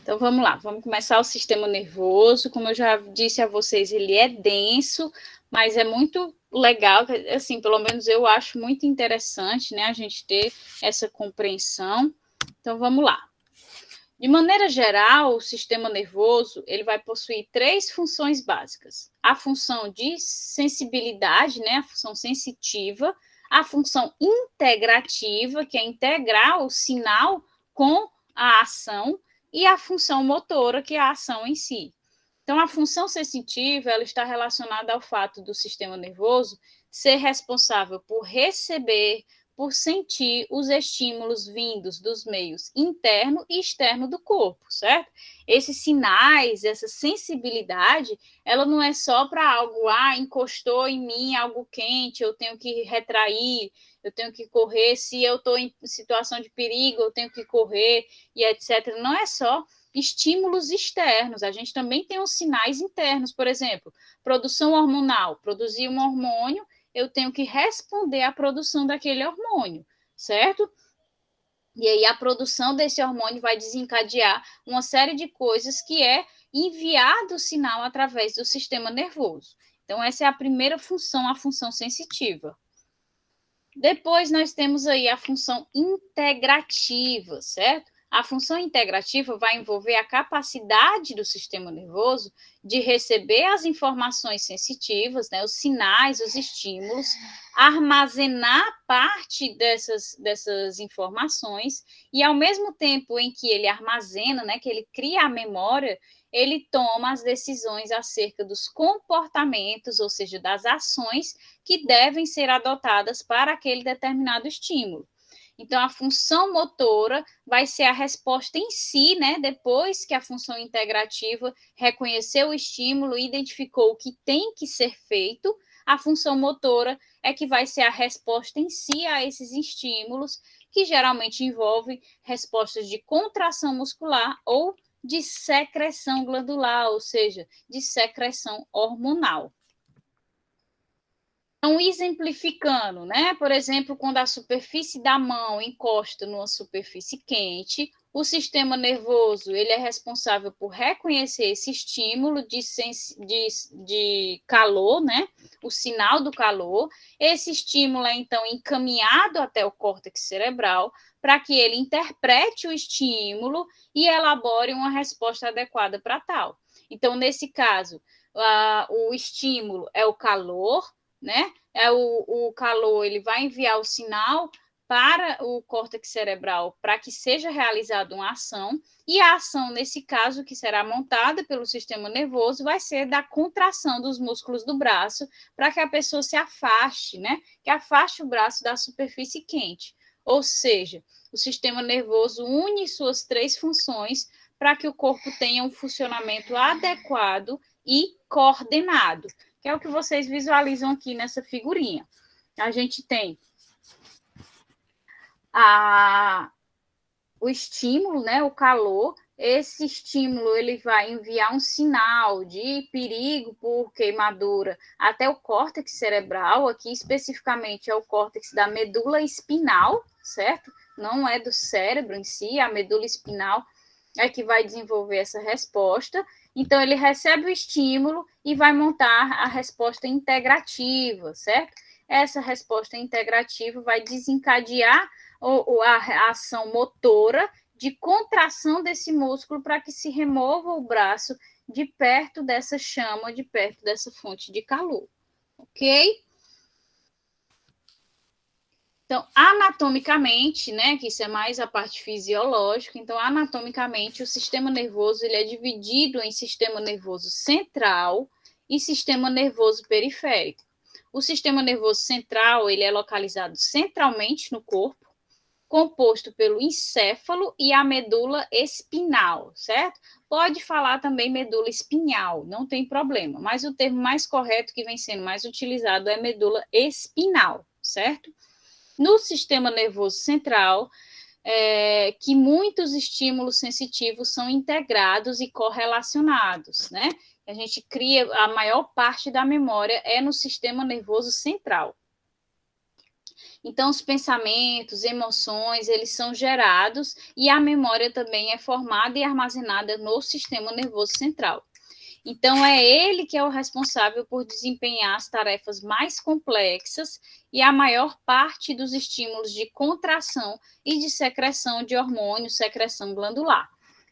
Então, vamos lá, vamos começar o sistema nervoso. Como eu já disse a vocês, ele é denso, mas é muito legal, assim, pelo menos eu acho muito interessante, né, a gente ter essa compreensão. Então, vamos lá. De maneira geral, o sistema nervoso, ele vai possuir 3 funções básicas. A função de sensibilidade, né, a função sensitiva, a função integrativa, que é integrar o sinal com a ação, e a função motora, que é a ação em si. Então, a função sensitiva, ela está relacionada ao fato do sistema nervoso ser responsável por receber, por sentir os estímulos vindos dos meios interno e externo do corpo, certo? Esses sinais, essa sensibilidade, ela não é só para algo, encostou em mim algo quente, eu tenho que retrair, eu tenho que correr, se eu estou em situação de perigo, eu tenho que correr, e etc. Não é só estímulos externos, a gente também tem os sinais internos, por exemplo, produção hormonal, produzir um hormônio, eu tenho que responder à produção daquele hormônio, certo? E aí a produção desse hormônio vai desencadear uma série de coisas que é enviado o sinal através do sistema nervoso. Então, essa é a primeira função, a função sensitiva. Depois nós temos aí a função integrativa, certo? A função integrativa vai envolver a capacidade do sistema nervoso de receber as informações sensitivas, né, os sinais, os estímulos, armazenar parte dessas informações e, ao mesmo tempo em que ele armazena, né, que ele cria a memória, ele toma as decisões acerca dos comportamentos, ou seja, das ações que devem ser adotadas para aquele determinado estímulo. Então, a função motora vai ser a resposta em si, né? Depois que a função integrativa reconheceu o estímulo e identificou o que tem que ser feito, a função motora é que vai ser a resposta em si a esses estímulos, que geralmente envolve respostas de contração muscular ou de secreção glandular, ou seja, de secreção hormonal. Então, exemplificando, né? Por exemplo, quando a superfície da mão encosta numa superfície quente, o sistema nervoso ele é responsável por reconhecer esse estímulo de calor, né? O sinal do calor. Esse estímulo é, então, encaminhado até o córtex cerebral para que ele interprete o estímulo e elabore uma resposta adequada para tal. Então, nesse caso, o estímulo é o calor, né? O calor, ele vai enviar o sinal para o córtex cerebral para que seja realizada uma ação, e a ação, nesse caso, que será montada pelo sistema nervoso, vai ser da contração dos músculos do braço para que a pessoa se afaste, né? Que afaste o braço da superfície quente. Ou seja, o sistema nervoso une suas 3 funções para que o corpo tenha um funcionamento adequado e coordenado, que é o que vocês visualizam aqui nessa figurinha. A gente tem o estímulo, né, o calor. Esse estímulo ele vai enviar um sinal de perigo por queimadura até o córtex cerebral, aqui especificamente é o córtex da medula espinal, certo? Não é do cérebro em si, a medula espinal é que vai desenvolver essa resposta. Então, ele recebe o estímulo e vai montar a resposta integrativa, certo? Essa resposta integrativa vai desencadear a ação motora de contração desse músculo para que se remova o braço de perto dessa chama, de perto dessa fonte de calor, ok? Então, anatomicamente, né, que isso é mais a parte fisiológica, então, anatomicamente, o sistema nervoso ele é dividido em sistema nervoso central e sistema nervoso periférico. O sistema nervoso central, ele é localizado centralmente no corpo, composto pelo encéfalo e a medula espinal, certo? Pode falar também medula espinhal, não tem problema, mas o termo mais correto que vem sendo mais utilizado é medula espinal, certo? No sistema nervoso central, que muitos estímulos sensitivos são integrados e correlacionados, né? A gente cria, a maior parte da memória é no sistema nervoso central. Então, os pensamentos, emoções, eles são gerados e a memória também é formada e armazenada no sistema nervoso central. Então, é ele que é o responsável por desempenhar as tarefas mais complexas e a maior parte dos estímulos de contração e de secreção de hormônios, secreção glandular.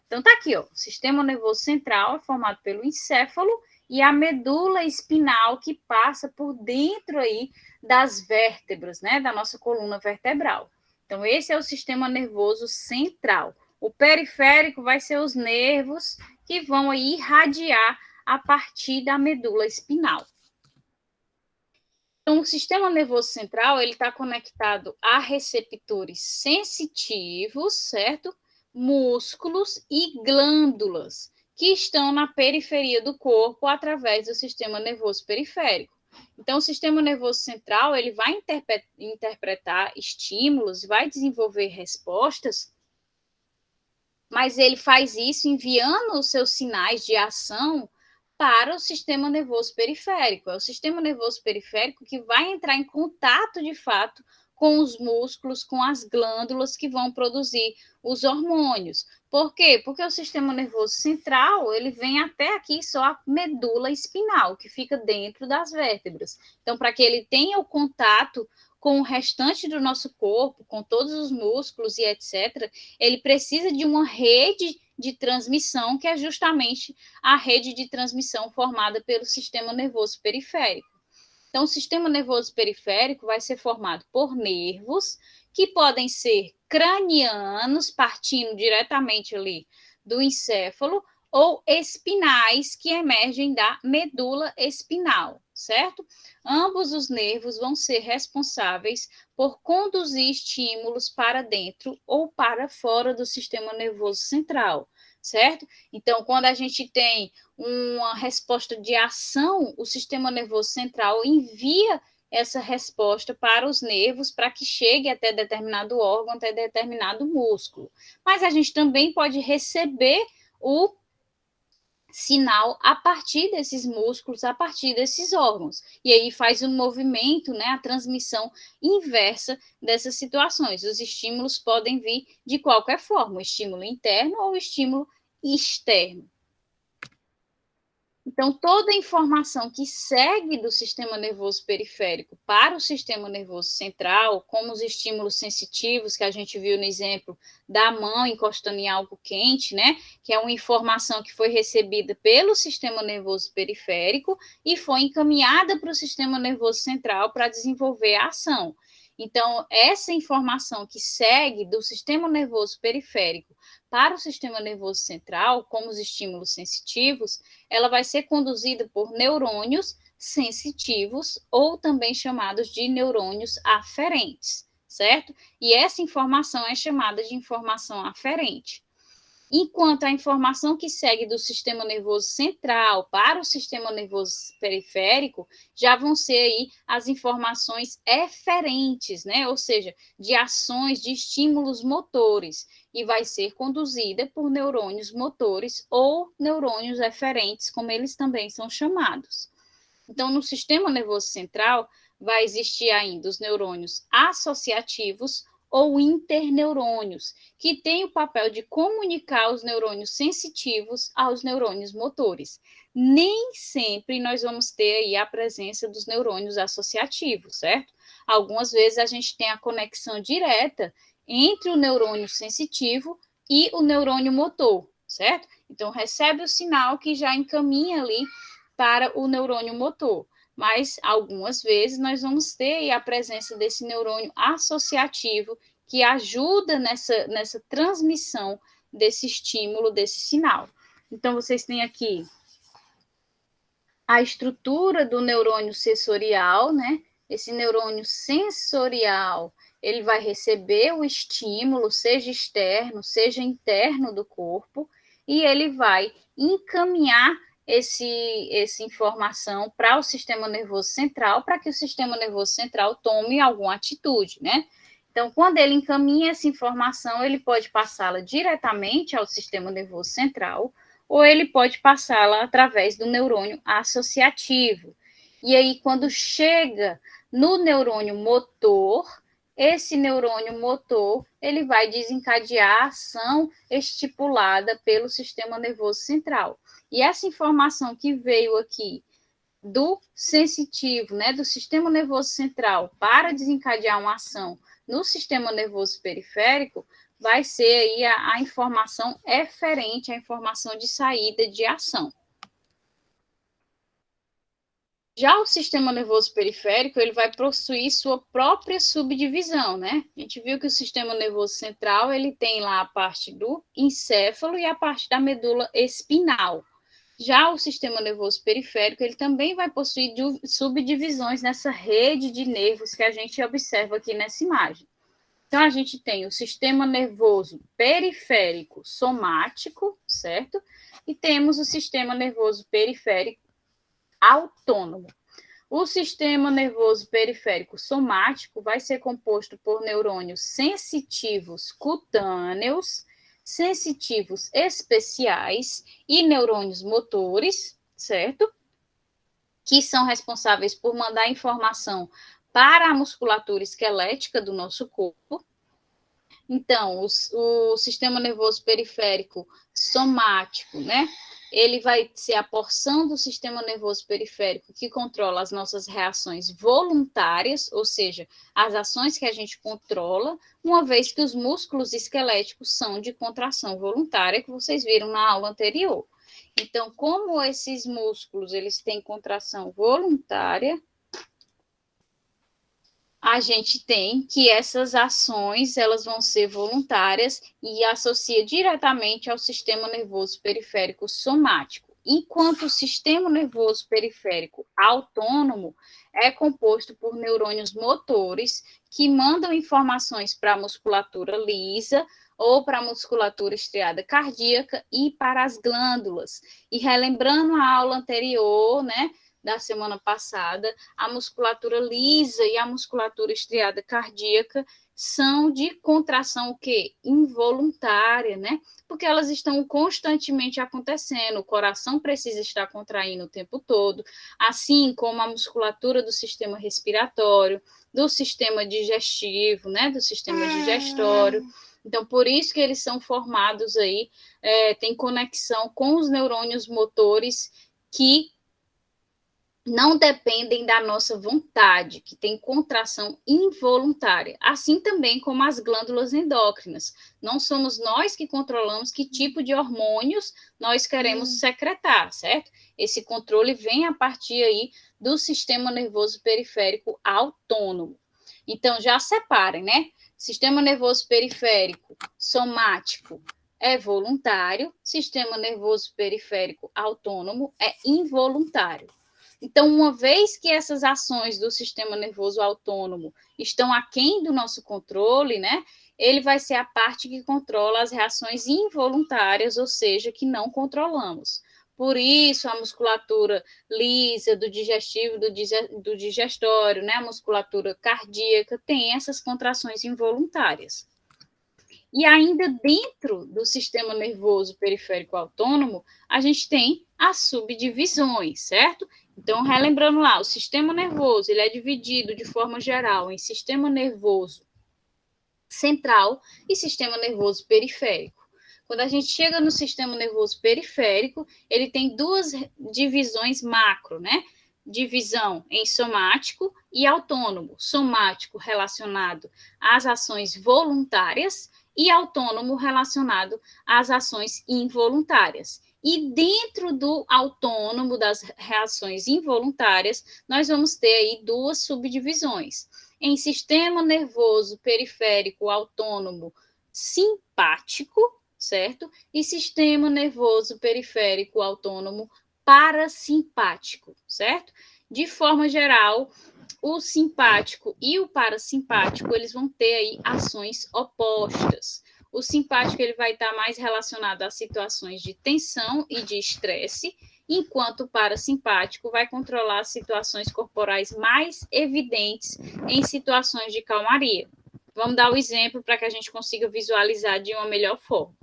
Então, tá aqui, ó, o sistema nervoso central é formado pelo encéfalo e a medula espinal que passa por dentro aí das vértebras, né, da nossa coluna vertebral. Então, esse é o sistema nervoso central. O periférico vai ser os nervos que vão aí irradiar a partir da medula espinal. Então, o sistema nervoso central ele está conectado a receptores sensitivos, certo? Músculos e glândulas que estão na periferia do corpo através do sistema nervoso periférico. Então, o sistema nervoso central ele vai interpretar estímulos, vai desenvolver respostas, mas ele faz isso enviando os seus sinais de ação para o sistema nervoso periférico. É o sistema nervoso periférico que vai entrar em contato de fato com os músculos, com as glândulas que vão produzir os hormônios. Por quê? Porque o sistema nervoso central, ele vem até aqui só a medula espinal, que fica dentro das vértebras. Então, para que ele tenha o contato com o restante do nosso corpo, com todos os músculos e etc., ele precisa de uma rede de transmissão, que é justamente a rede de transmissão formada pelo sistema nervoso periférico. Então, o sistema nervoso periférico vai ser formado por nervos, que podem ser cranianos, partindo diretamente ali do encéfalo, ou espinais, que emergem da medula espinal, certo? Ambos os nervos vão ser responsáveis por conduzir estímulos para dentro ou para fora do sistema nervoso central, certo? Então, quando a gente tem uma resposta de ação, o sistema nervoso central envia essa resposta para os nervos para que chegue até determinado órgão, até determinado músculo. Mas a gente também pode receber o sinal a partir desses músculos, a partir desses órgãos. E aí faz um movimento, né, a transmissão inversa dessas situações. Os estímulos podem vir de qualquer forma, o estímulo interno ou o estímulo externo. Então, toda a informação que segue do sistema nervoso periférico para o sistema nervoso central, como os estímulos sensitivos, que a gente viu no exemplo da mão encostando em algo quente, né? Que é uma informação que foi recebida pelo sistema nervoso periférico e foi encaminhada para o sistema nervoso central para desenvolver a ação. Então, essa informação que segue do sistema nervoso periférico para o sistema nervoso central, como os estímulos sensitivos, ela vai ser conduzida por neurônios sensitivos ou também chamados de neurônios aferentes, certo? E essa informação é chamada de informação aferente. Enquanto a informação que segue do sistema nervoso central para o sistema nervoso periférico já vão ser aí as informações eferentes, né? Ou seja, de ações, de estímulos motores, e vai ser conduzida por neurônios motores ou neurônios eferentes, como eles também são chamados. Então, no sistema nervoso central, vai existir ainda os neurônios associativos ou interneurônios, que têm o papel de comunicar os neurônios sensitivos aos neurônios motores. Nem sempre nós vamos ter aí a presença dos neurônios associativos, certo? Algumas vezes a gente tem a conexão direta entre o neurônio sensitivo e o neurônio motor, certo? Então, recebe o sinal que já encaminha ali para o neurônio motor. Mas algumas vezes nós vamos ter a presença desse neurônio associativo que ajuda nessa transmissão desse estímulo, desse sinal. Então, vocês têm aqui a estrutura do neurônio sensorial, né? Esse neurônio sensorial, ele vai receber o estímulo, seja externo, seja interno do corpo, e ele vai encaminhar essa informação para o sistema nervoso central, para que o sistema nervoso central tome alguma atitude, né? Então, quando ele encaminha essa informação, ele pode passá-la diretamente ao sistema nervoso central, ou ele pode passá-la através do neurônio associativo. E aí, quando chega no neurônio motor, esse neurônio motor, ele vai desencadear a ação estipulada pelo sistema nervoso central. E essa informação que veio aqui do sensitivo, né, do sistema nervoso central para desencadear uma ação no sistema nervoso periférico, vai ser aí a informação eferente, a informação de saída de ação. Já o sistema nervoso periférico, ele vai possuir sua própria subdivisão, né? A gente viu que o sistema nervoso central, ele tem lá a parte do encéfalo e a parte da medula espinal. Já o sistema nervoso periférico, ele também vai possuir subdivisões nessa rede de nervos que a gente observa aqui nessa imagem. Então, a gente tem o sistema nervoso periférico somático, certo? E temos o sistema nervoso periférico autônomo. O sistema nervoso periférico somático vai ser composto por neurônios sensitivos cutâneos, sensitivos especiais e neurônios motores, certo? Que são responsáveis por mandar informação para a musculatura esquelética do nosso corpo. Então, o sistema nervoso periférico somático, né? Ele vai ser a porção do sistema nervoso periférico que controla as nossas reações voluntárias, ou seja, as ações que a gente controla, uma vez que os músculos esqueléticos são de contração voluntária, que vocês viram na aula anterior. Então, como esses músculos eles têm contração voluntária, a gente tem que essas ações elas vão ser voluntárias e associa diretamente ao sistema nervoso periférico somático, enquanto o sistema nervoso periférico autônomo é composto por neurônios motores que mandam informações para a musculatura lisa ou para a musculatura estriada cardíaca e para as glândulas. E relembrando a aula anterior, né, da semana passada, a musculatura lisa e a musculatura estriada cardíaca são de contração o quê? Involuntária, né? Porque elas estão constantemente acontecendo, o coração precisa estar contraindo o tempo todo, assim como a musculatura do sistema respiratório, do sistema digestivo, né? Do sistema digestório. Então, por isso que eles são formados aí, tem conexão com os neurônios motores que não dependem da nossa vontade, que tem contração involuntária, assim também como as glândulas endócrinas. Não somos nós que controlamos que tipo de hormônios nós queremos secretar, certo? Esse controle vem a partir aí do sistema nervoso periférico autônomo. Então, já separem, né? Sistema nervoso periférico somático é voluntário, sistema nervoso periférico autônomo é involuntário. Então, uma vez que essas ações do sistema nervoso autônomo estão aquém do nosso controle, né? Ele vai ser a parte que controla as reações involuntárias, ou seja, que não controlamos. Por isso, a musculatura lisa do digestivo, do digestório, né? A musculatura cardíaca tem essas contrações involuntárias. E ainda dentro do sistema nervoso periférico autônomo, a gente tem as subdivisões, certo? Então, relembrando lá, o sistema nervoso ele é dividido de forma geral em sistema nervoso central e sistema nervoso periférico. Quando a gente chega no sistema nervoso periférico, ele tem duas divisões macro, né? Divisão em somático e autônomo. Somático relacionado às ações voluntárias e autônomo relacionado às ações involuntárias. E dentro do autônomo, das reações involuntárias, nós vamos ter aí duas subdivisões. Em sistema nervoso periférico autônomo simpático, certo? E sistema nervoso periférico autônomo parasimpático, certo? De forma geral, o simpático e o parasimpático, eles vão ter aí ações opostas. O simpático ele vai estar mais relacionado a situações de tensão e de estresse, enquanto o parasimpático vai controlar as situações corporais mais evidentes em situações de calmaria. Vamos dar o exemplo para que a gente consiga visualizar de uma melhor forma.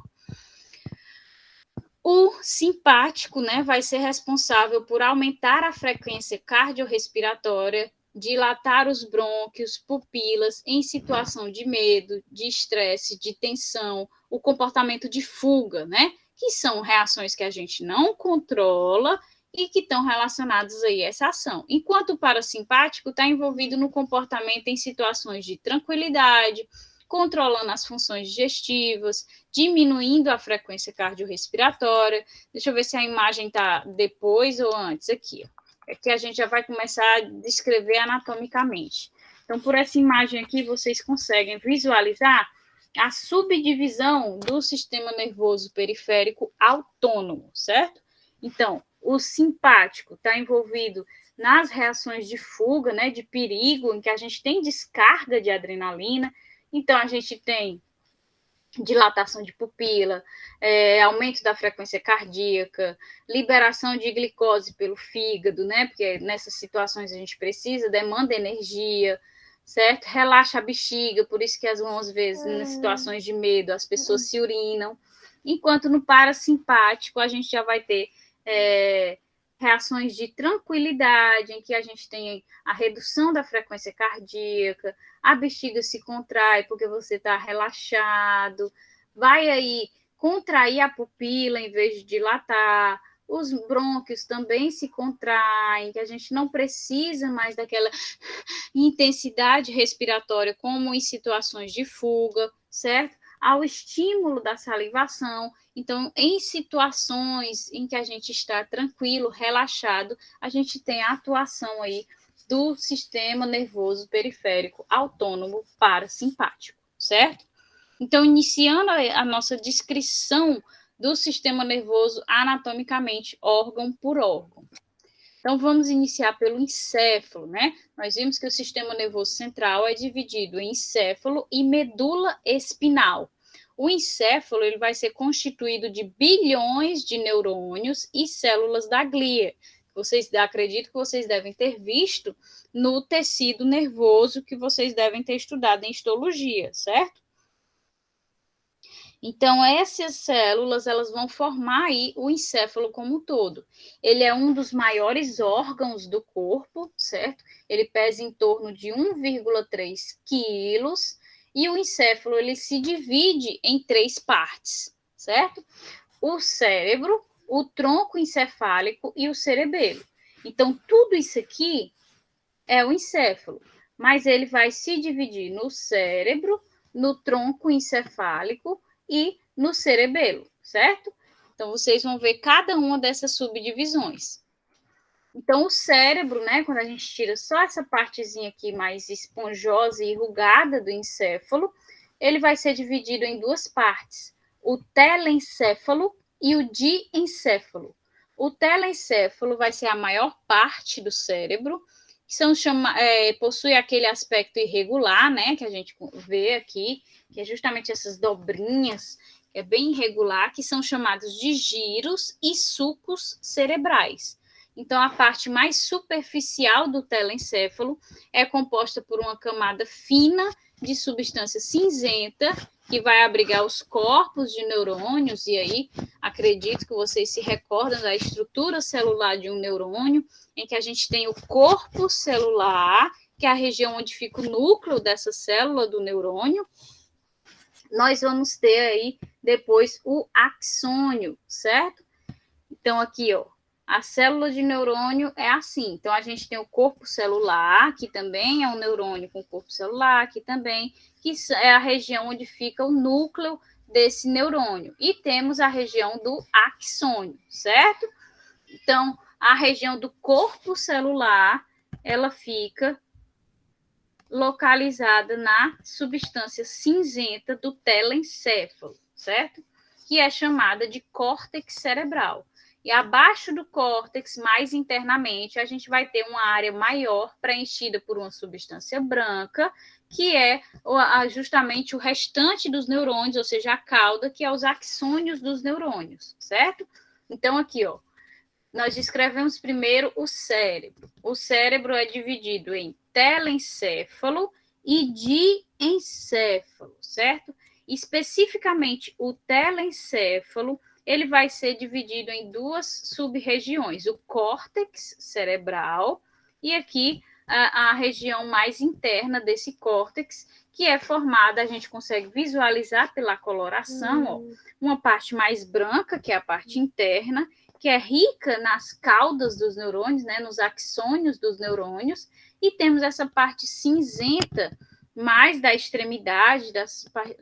O simpático, né, vai ser responsável por aumentar a frequência cardiorrespiratória, dilatar os brônquios, pupilas, em situação de medo, de estresse, de tensão, o comportamento de fuga, né? Que são reações que a gente não controla e que estão relacionados aí a essa ação. Enquanto o parasimpático está envolvido no comportamento em situações de tranquilidade, controlando as funções digestivas, diminuindo a frequência cardiorrespiratória. Deixa eu ver se a imagem está depois ou antes aqui. É que a gente já vai começar a descrever anatomicamente. Então, por essa imagem aqui, vocês conseguem visualizar a subdivisão do sistema nervoso periférico autônomo, certo? Então, o simpático está envolvido nas reações de fuga, né, de perigo, em que a gente tem descarga de adrenalina. Então, a gente tem dilatação de pupila, aumento da frequência cardíaca, liberação de glicose pelo fígado, né? Porque nessas situações a gente precisa, demanda energia, certo? Relaxa a bexiga, por isso que às vezes, nas situações de medo, as pessoas se urinam. Enquanto no parasimpático a gente já vai ter reações de tranquilidade, em que a gente tem a redução da frequência cardíaca, a bexiga se contrai porque você está relaxado, vai aí contrair a pupila em vez de dilatar, os brônquios também se contraem, que a gente não precisa mais daquela intensidade respiratória como em situações de fuga, certo? Ao estímulo da salivação. Então, em situações em que a gente está tranquilo, relaxado, a gente tem a atuação aí do sistema nervoso periférico autônomo parasimpático, certo? Então, iniciando a nossa descrição do sistema nervoso anatomicamente, órgão por órgão. Então, vamos iniciar pelo encéfalo, né? Nós vimos que o sistema nervoso central é dividido em encéfalo e medula espinal. O encéfalo ele vai ser constituído de bilhões de neurônios e células da glia. Acredito que vocês devem ter visto no tecido nervoso que vocês devem ter estudado em histologia, certo? Então, essas células elas vão formar aí o encéfalo como um todo. Ele é um dos maiores órgãos do corpo, certo? Ele pesa em torno de 1,3 quilos e o encéfalo ele se divide em 3 partes, certo? O cérebro, o tronco encefálico e o cerebelo. Então, tudo isso aqui é o encéfalo, mas ele vai se dividir no cérebro, no tronco encefálico e no cerebelo, certo? Então, vocês vão ver cada uma dessas subdivisões. Então, o cérebro, né, quando a gente tira só essa partezinha aqui mais esponjosa e enrugada do encéfalo, ele vai ser dividido em 2 partes, o telencéfalo e o diencéfalo. O telencéfalo vai ser a maior parte do cérebro, que possui aquele aspecto irregular, né, que a gente vê aqui, que é justamente essas dobrinhas, que é bem irregular, que são chamados de giros e sulcos cerebrais. Então, a parte mais superficial do telencéfalo é composta por uma camada fina de substância cinzenta, que vai abrigar os corpos de neurônios, e aí acredito que vocês se recordam da estrutura celular de um neurônio, em que a gente tem o corpo celular, que é a região onde fica o núcleo dessa célula do neurônio. Nós vamos ter aí depois o axônio, certo? Então, aqui, ó, a célula de neurônio é assim. Então, a gente tem o corpo celular, que também é um neurônio com corpo celular, que também que é a região onde fica o núcleo desse neurônio. E temos a região do axônio, certo? Então, a região do corpo celular, ela fica localizada na substância cinzenta do telencéfalo, certo? Que é chamada de córtex cerebral. E abaixo do córtex, mais internamente, a gente vai ter uma área maior preenchida por uma substância branca, que é justamente o restante dos neurônios, ou seja, a cauda, que é os axônios dos neurônios, certo? Então, aqui, ó, nós descrevemos primeiro o cérebro. O cérebro é dividido em telencéfalo e diencéfalo, certo? Especificamente, o telencéfalo, ele vai ser dividido em 2 sub-regiões, o córtex cerebral e aqui a região mais interna desse córtex, que é formada, a gente consegue visualizar pela coloração, ó, uma parte mais branca, que é a parte interna, que é rica nas caudas dos neurônios, né, nos axônios dos neurônios, e temos essa parte cinzenta, mais da extremidade, da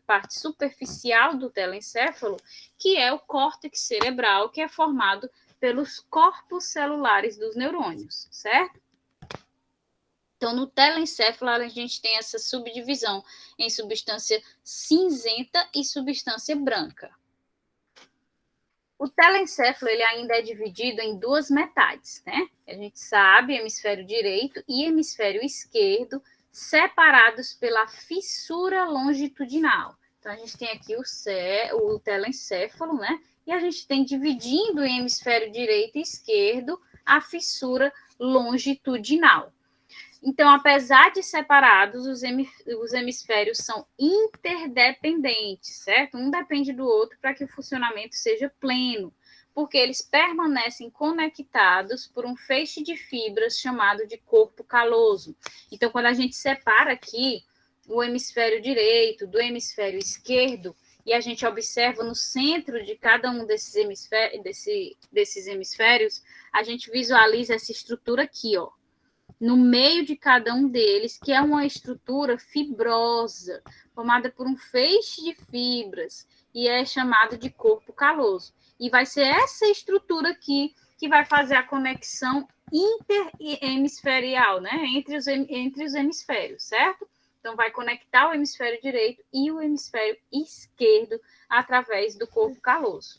parte superficial do telencéfalo, que é o córtex cerebral, que é formado pelos corpos celulares dos neurônios, certo? Então, no telencéfalo, a gente tem essa subdivisão em substância cinzenta e substância branca. O telencéfalo ele ainda é dividido em duas metades, né? A gente sabe, hemisfério direito e hemisfério esquerdo, separados pela fissura longitudinal. Então, a gente tem aqui o telencéfalo, né? E a gente tem dividindo em hemisfério direito e esquerdo a fissura longitudinal. Então, apesar de separados, os hemisférios são interdependentes, certo? Um depende do outro para que o funcionamento seja pleno, porque eles permanecem conectados por um feixe de fibras chamado de corpo caloso. Então, quando a gente separa aqui o hemisfério direito do hemisfério esquerdo, e a gente observa no centro de cada um desses hemisférios, a gente visualiza essa estrutura aqui, ó, no meio de cada um deles, que é uma estrutura fibrosa, formada por um feixe de fibras, e é chamado de corpo caloso. E vai ser essa estrutura aqui que vai fazer a conexão interhemisferial, né? Entre os hemisférios, certo? Então, vai conectar o hemisfério direito e o hemisfério esquerdo através do corpo caloso.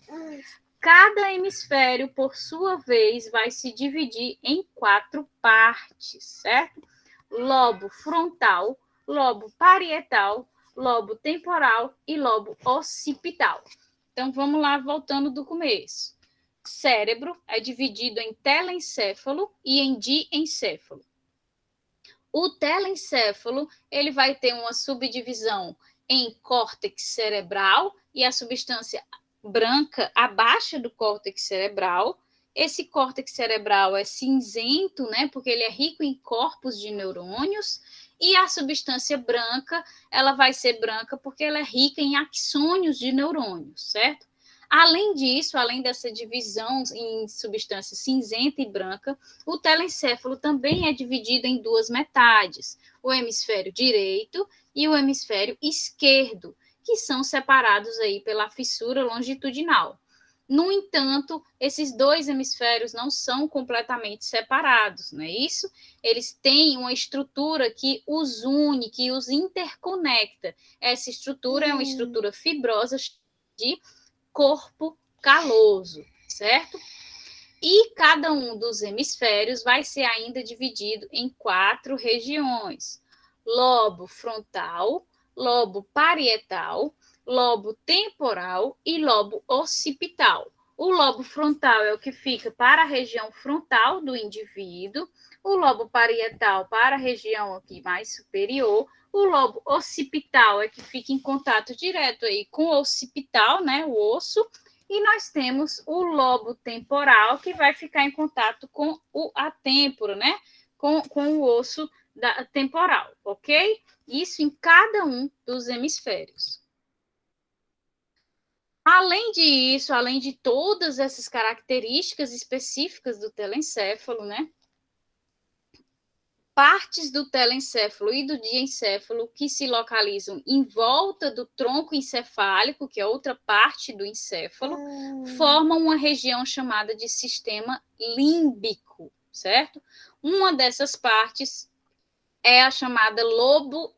Cada hemisfério, por sua vez, vai se dividir em 4 partes, certo? Lobo frontal, lobo parietal, lobo temporal e lobo occipital. Então, vamos lá, voltando do começo. Cérebro é dividido em telencéfalo e em diencéfalo. O telencéfalo, ele vai ter uma subdivisão em córtex cerebral e a substância branca abaixo do córtex cerebral. Esse córtex cerebral é cinzento, né, porque ele é rico em corpos de neurônios, e a substância branca, ela vai ser branca porque ela é rica em axônios de neurônios, certo? Além disso, além dessa divisão em substância cinzenta e branca, o telencéfalo também é dividido em 2 metades, o hemisfério direito e o hemisfério esquerdo, que são separados aí pela fissura longitudinal. No entanto, esses 2 hemisférios não são completamente separados, não é isso? Eles têm uma estrutura que os une, que os interconecta. Essa estrutura é uma estrutura fibrosa de corpo caloso, certo? E cada um dos hemisférios vai ser ainda dividido em 4 regiões: lobo frontal, lobo parietal, lobo temporal e lobo occipital. O lobo frontal é o que fica para a região frontal do indivíduo, o lobo parietal para a região aqui mais superior, o lobo occipital é que fica em contato direto aí com o occipital, né, o osso, e nós temos o lobo temporal que vai ficar em contato com a têmpora, né, com o osso temporal, ok? Isso em cada um dos hemisférios. Além disso, além de todas essas características específicas do telencéfalo, né? Partes do telencéfalo e do diencéfalo que se localizam em volta do tronco encefálico, que é outra parte do encéfalo, formam uma região chamada de sistema límbico, certo? Uma dessas partes é a chamada lobo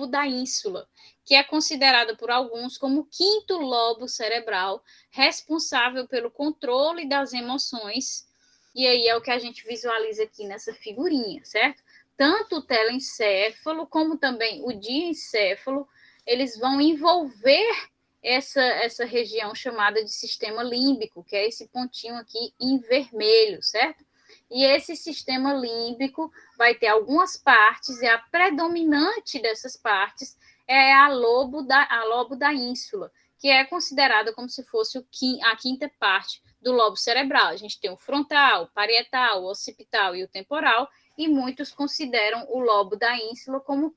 da ínsula, que é considerada por alguns como o 5º lobo cerebral, responsável pelo controle das emoções. E aí é o que a gente visualiza aqui nessa figurinha, certo? Tanto o telencéfalo como também o diencéfalo, eles vão envolver essa região chamada de sistema límbico, que é esse pontinho aqui em vermelho, certo? E esse sistema límbico vai ter algumas partes, e a predominante dessas partes é a lobo da ínsula, que é considerada como se fosse a 5ª parte do lobo cerebral. A gente tem o frontal, o parietal, o occipital e o temporal, e muitos consideram o lobo da ínsula como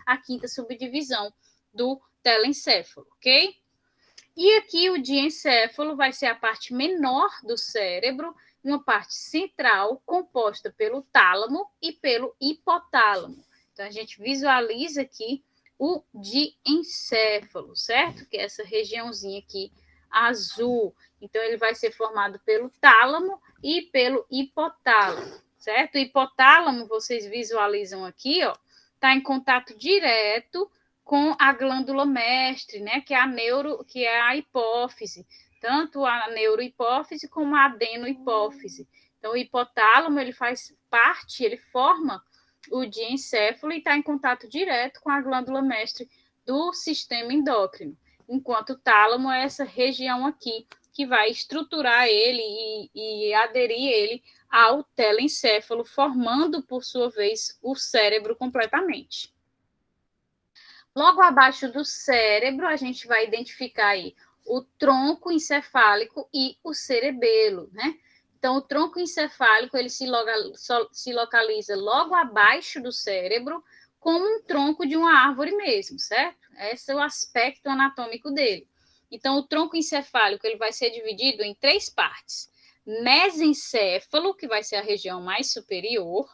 a quinta subdivisão do telencéfalo, ok? E aqui o diencéfalo vai ser a parte menor do cérebro, uma parte central composta pelo tálamo e pelo hipotálamo. Então, a gente visualiza aqui o diencéfalo, certo? Que é essa regiãozinha aqui azul. Então, ele vai ser formado pelo tálamo e pelo hipotálamo, certo? O hipotálamo, vocês visualizam aqui, ó, está em contato direto com a glândula mestre, né, que é a hipófise, tanto a neurohipófise como a adenohipófise. Então, o hipotálamo, ele faz parte, ele forma o diencéfalo e está em contato direto com a glândula mestre do sistema endócrino, enquanto o tálamo é essa região aqui que vai estruturar ele e aderir ele ao telencéfalo, formando, por sua vez, o cérebro completamente. Logo abaixo do cérebro, a gente vai identificar aí o tronco encefálico e o cerebelo, né? Então, o tronco encefálico, ele se localiza logo abaixo do cérebro, como um tronco de uma árvore mesmo, certo? Esse é o aspecto anatômico dele. Então, o tronco encefálico, ele vai ser dividido em 3 partes. Mesencéfalo, que vai ser a região mais superior,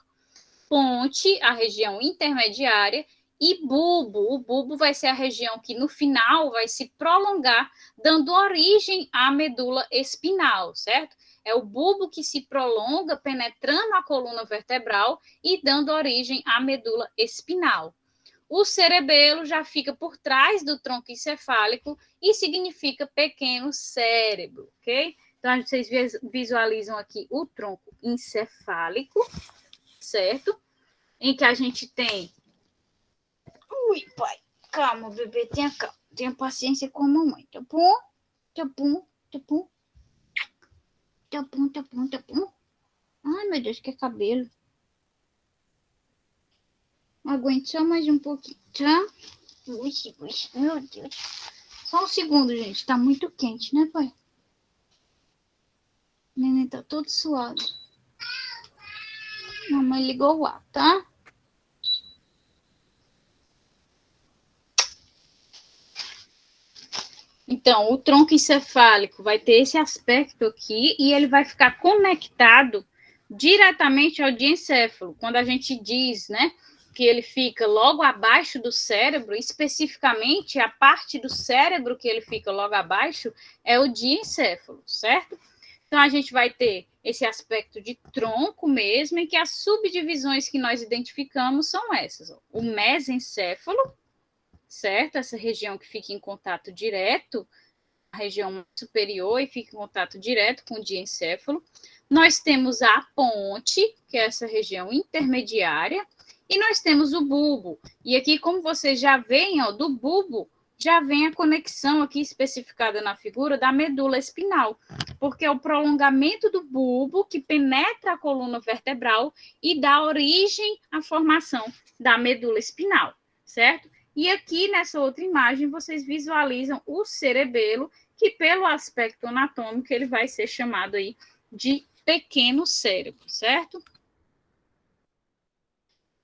ponte, a região intermediária, e bulbo. O bulbo vai ser a região que no final vai se prolongar, dando origem à medula espinal, certo? É o bulbo que se prolonga, penetrando a coluna vertebral e dando origem à medula espinal. O cerebelo já fica por trás do tronco encefálico e significa pequeno cérebro, ok? Então, vocês visualizam aqui o tronco encefálico, certo? Em que a gente tem... Ui, pai, calma, bebê, tenha calma. Tenha paciência com a mamãe, tá bom? Tá bom, tá bom. Tá bom, tá bom, tá bom. Ai, meu Deus, que cabelo. Aguente só mais um pouquinho, tá? Ui, meu Deus. Só um segundo, gente. Tá muito quente, né, pai? O neném tá todo suado. Mamãe ligou o ar, tá? Então, o tronco encefálico vai ter esse aspecto aqui e ele vai ficar conectado diretamente ao diencéfalo. Quando a gente diz, né, que ele fica logo abaixo do cérebro, especificamente a parte do cérebro que ele fica logo abaixo é o diencéfalo, certo? Então, a gente vai ter esse aspecto de tronco mesmo, em que as subdivisões que nós identificamos são essas. Ó. O mesencéfalo, certo? Essa região que fica em contato direto, a região superior e fica em contato direto com o diencéfalo. Nós temos a ponte, que é essa região intermediária, e nós temos o bulbo. E aqui, como vocês já veem, ó, do bulbo já vem a conexão aqui especificada na figura da medula espinal, porque é o prolongamento do bulbo que penetra a coluna vertebral e dá origem à formação da medula espinal, certo? E aqui, nessa outra imagem, vocês visualizam o cerebelo, que pelo aspecto anatômico, ele vai ser chamado aí de pequeno cérebro, certo?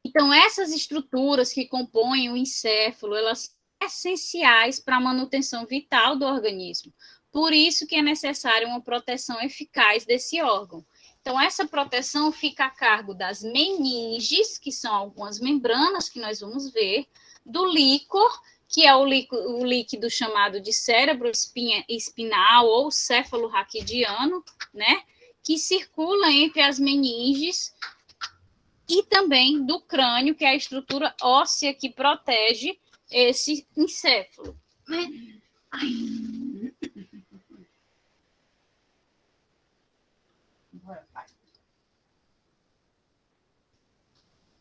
Então, essas estruturas que compõem o encéfalo, elas são essenciais para a manutenção vital do organismo. Por isso que é necessária uma proteção eficaz desse órgão. Então, essa proteção fica a cargo das meninges, que são algumas membranas que nós vamos ver, do líquor, que é o líquido chamado de cérebro espinal ou céfalo raquidiano, né? Que circula entre as meninges, e também do crânio, que é a estrutura óssea que protege esse encéfalo. Né? Ai. Bora, pai.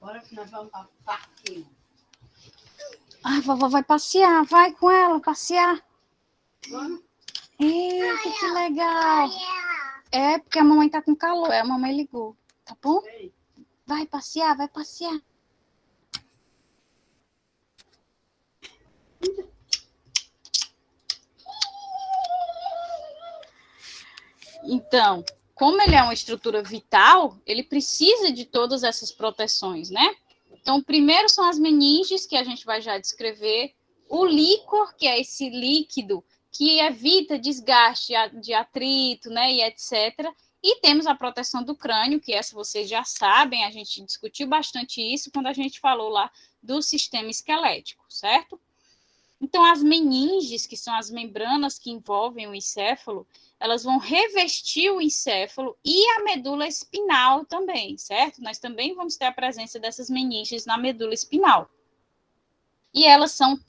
Bora que nós vamos para o parquinho. Ai, vovó vai passear, vai com ela passear. Vamos? Eita, que legal. É, porque a mamãe tá com calor, a mamãe ligou, tá bom? Ei. Vai passear, vai passear. Então, como ele é uma estrutura vital, ele precisa de todas essas proteções, né? Então, primeiro são as meninges, que a gente vai já descrever, o líquor, que é esse líquido que evita desgaste de atrito, né, e etc. E temos a proteção do crânio, que essa vocês já sabem, a gente discutiu bastante isso quando a gente falou lá do sistema esquelético, certo? Então, as meninges, que são as membranas que envolvem o encéfalo, elas vão revestir o encéfalo e a medula espinal também, certo? Nós também vamos ter a presença dessas meninges na medula espinal. E elas são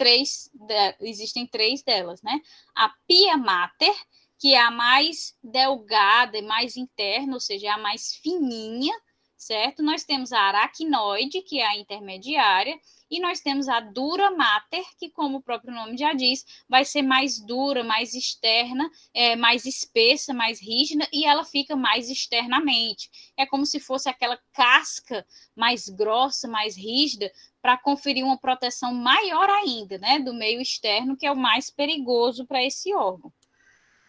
existem três delas, né? A pia mater, que é a mais delgada e mais interna, ou seja, é a mais fininha, certo? Nós temos a aracnoide, que é a intermediária, e nós temos a dura mater, que, como o próprio nome já diz, vai ser mais dura, mais externa, mais espessa, mais rígida, e ela fica mais externamente. É como se fosse aquela casca mais grossa, mais rígida, para conferir uma proteção maior ainda, né, do meio externo, que é o mais perigoso para esse órgão.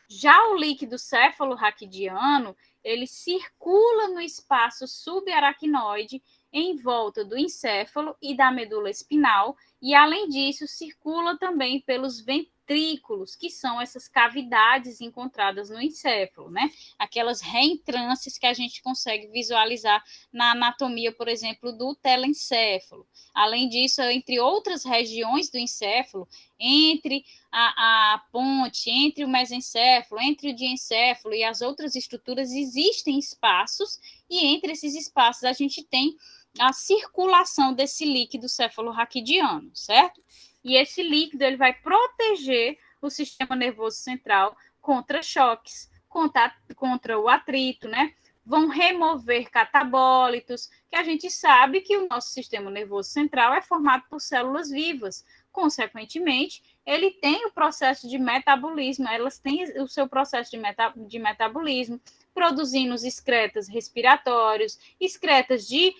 Já o líquido céfalo-raquidiano, ele circula no espaço subaracnoide em volta do encéfalo e da medula espinal, e além disso, circula também pelos ventrículos, que são essas cavidades encontradas no encéfalo, né? Aquelas reentrâncias que a gente consegue visualizar na anatomia, por exemplo, do telencéfalo. Além disso, entre outras regiões do encéfalo, entre a ponte, entre o mesencéfalo, entre o diencéfalo e as outras estruturas, existem espaços, e entre esses espaços a gente tem a circulação desse líquido céfalo-raquidiano, certo? E esse líquido ele vai proteger o sistema nervoso central contra choques, contra o atrito, né? Vão remover catabólitos, que a gente sabe que o nosso sistema nervoso central é formado por células vivas. Consequentemente, ele tem o processo de metabolismo, elas têm o seu processo de metabolismo, produzindo os excretas respiratórios, excretas de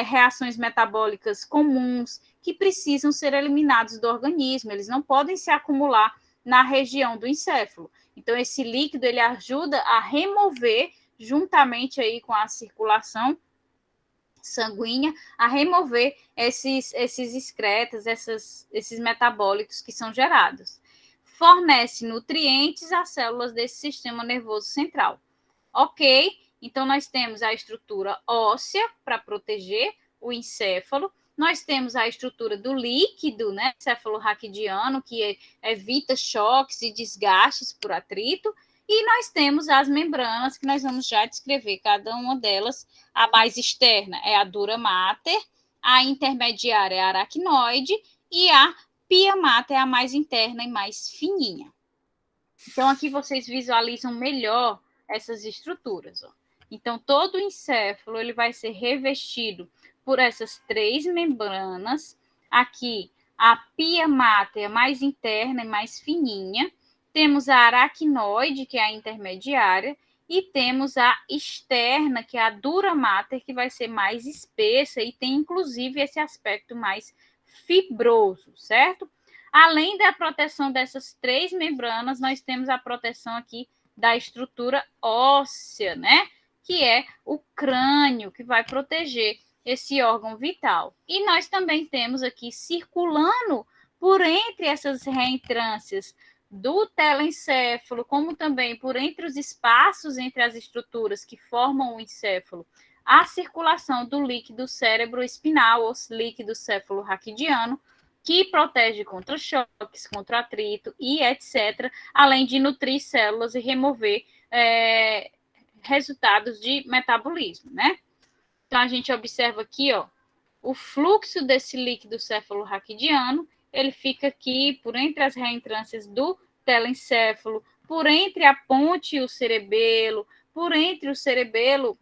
reações metabólicas comuns, que precisam ser eliminados do organismo, eles não podem se acumular na região do encéfalo. Então, esse líquido, ele ajuda a remover, juntamente aí com a circulação sanguínea, a remover esses excretas, esses metabólitos que são gerados. Fornece nutrientes às células desse sistema nervoso central. Ok? Então, nós temos a estrutura óssea para proteger o encéfalo, nós temos a estrutura do líquido, né, céfalo-raquidiano, que evita choques e desgastes por atrito, e nós temos as membranas, que nós vamos já descrever cada uma delas. A mais externa é a dura mater, a intermediária é a aracnoide, e a pia mater é a mais interna e mais fininha. Então, aqui vocês visualizam melhor essas estruturas, ó. Então, todo o encéfalo ele vai ser revestido por essas três membranas. Aqui, a pia mater mais interna e mais fininha. Temos a aracnoide, que é a intermediária, e temos a externa, que é a dura mater, que vai ser mais espessa e tem, inclusive, esse aspecto mais fibroso, certo? Além da proteção dessas três membranas, nós temos a proteção aqui da estrutura óssea, né? Que é o crânio, que vai proteger esse órgão vital. E nós também temos aqui, circulando por entre essas reentrâncias do telencéfalo, como também por entre os espaços entre as estruturas que formam o encéfalo, a circulação do líquido cérebro-espinal, ou líquido céfalo-raquidiano, que protege contra choques, contra atrito e etc., além de nutrir células e remover resultados de metabolismo, né? Então, a gente observa aqui, ó, o fluxo desse líquido céfalo-raquidiano, ele fica aqui por entre as reentrâncias do telencéfalo, por entre a ponte e o cerebelo, por entre o cerebelo,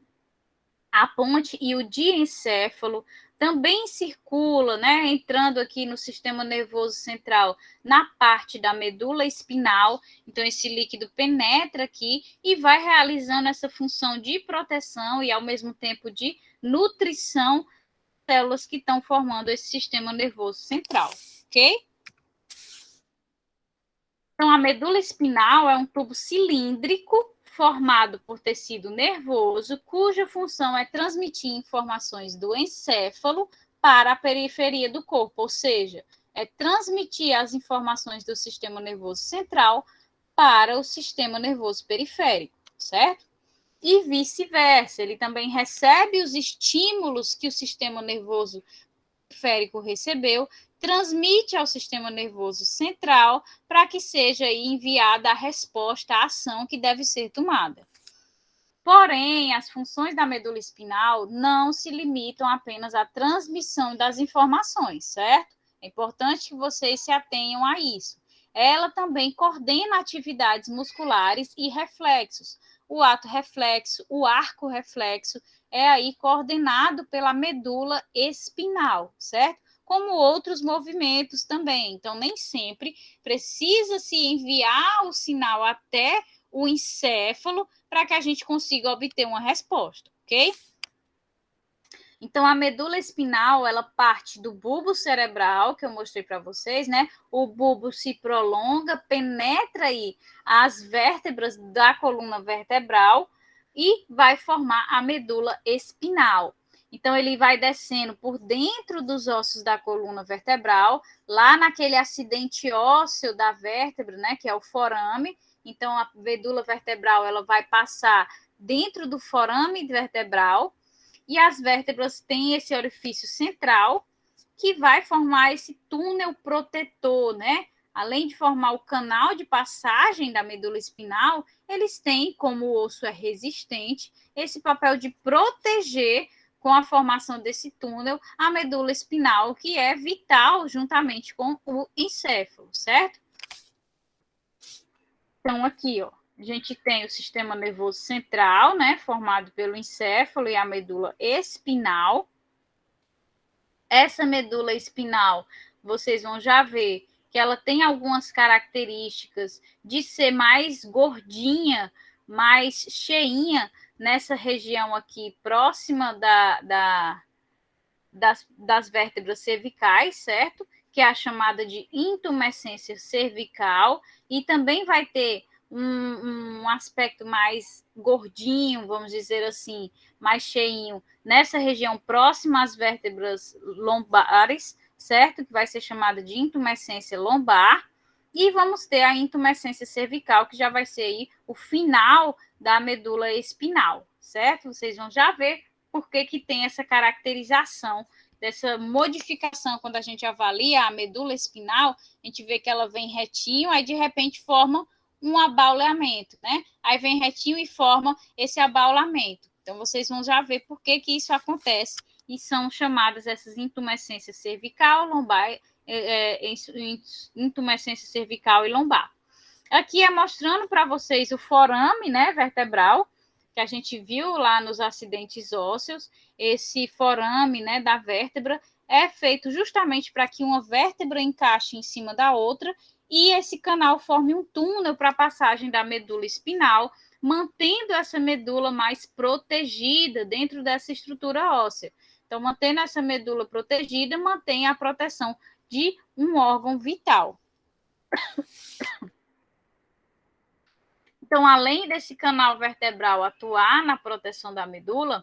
a ponte e o diencéfalo, também circula, né, entrando aqui no sistema nervoso central, na parte da medula espinal. Então, esse líquido penetra aqui e vai realizando essa função de proteção e, ao mesmo tempo, de nutrição das células que estão formando esse sistema nervoso central, ok? Então, a medula espinal é um tubo cilíndrico formado por tecido nervoso, cuja função é transmitir informações do encéfalo para a periferia do corpo, ou seja, é transmitir as informações do sistema nervoso central para o sistema nervoso periférico, certo? E vice-versa, ele também recebe os estímulos que o sistema nervoso periférico recebeu, transmite ao sistema nervoso central para que seja enviada a resposta à ação que deve ser tomada. Porém, as funções da medula espinal não se limitam apenas à transmissão das informações, certo? É importante que vocês se atenham a isso. Ela também coordena atividades musculares e reflexos. O ato reflexo, o arco reflexo, é aí coordenado pela medula espinal, certo? Como outros movimentos também. Então, nem sempre precisa se enviar o sinal até o encéfalo para que a gente consiga obter uma resposta, ok? Então, a medula espinal, ela parte do bulbo cerebral, que eu mostrei para vocês, né? O bulbo se prolonga, penetra aí as vértebras da coluna vertebral e vai formar a medula espinal. Então, ele vai descendo por dentro dos ossos da coluna vertebral, lá naquele acidente ósseo da vértebra, né? Que é o forame. Então, a medula vertebral, ela vai passar dentro do forame vertebral, e as vértebras têm esse orifício central que vai formar esse túnel protetor, né? Além de formar o canal de passagem da medula espinal, eles têm, como o osso é resistente, esse papel de proteger, com a formação desse túnel, a medula espinal, que é vital juntamente com o encéfalo, certo? Então, aqui, ó, a gente tem o sistema nervoso central, né, formado pelo encéfalo e a medula espinal. Essa medula espinal, vocês vão já ver que ela tem algumas características de ser mais gordinha, mais cheinha nessa região aqui, próxima das vértebras cervicais, certo? Que é a chamada de intumescência cervical, e também vai ter um aspecto mais gordinho, vamos dizer assim, mais cheinho, nessa região próxima às vértebras lombares, certo? Que vai ser chamada de intumescência lombar. E vamos ter a intumescência cervical, que já vai ser aí o final da medula espinal, certo? Vocês vão já ver por que tem essa caracterização, dessa modificação. Quando a gente avalia a medula espinal, a gente vê que ela vem retinho, aí de repente forma um abaulamento, né? Aí vem retinho e forma esse abaulamento. Então, vocês vão já ver por que isso acontece, e são chamadas essas intumescências cervical, lombar, intumescência cervical e lombar. Aqui é mostrando para vocês o forame, né, vertebral, que a gente viu lá nos acidentes ósseos. Esse forame, né, da vértebra é feito justamente para que uma vértebra encaixe em cima da outra e esse canal forme um túnel para a passagem da medula espinal, mantendo essa medula mais protegida dentro dessa estrutura óssea. Então, mantendo essa medula protegida, mantém a proteção de um órgão vital. Então, além desse canal vertebral atuar na proteção da medula,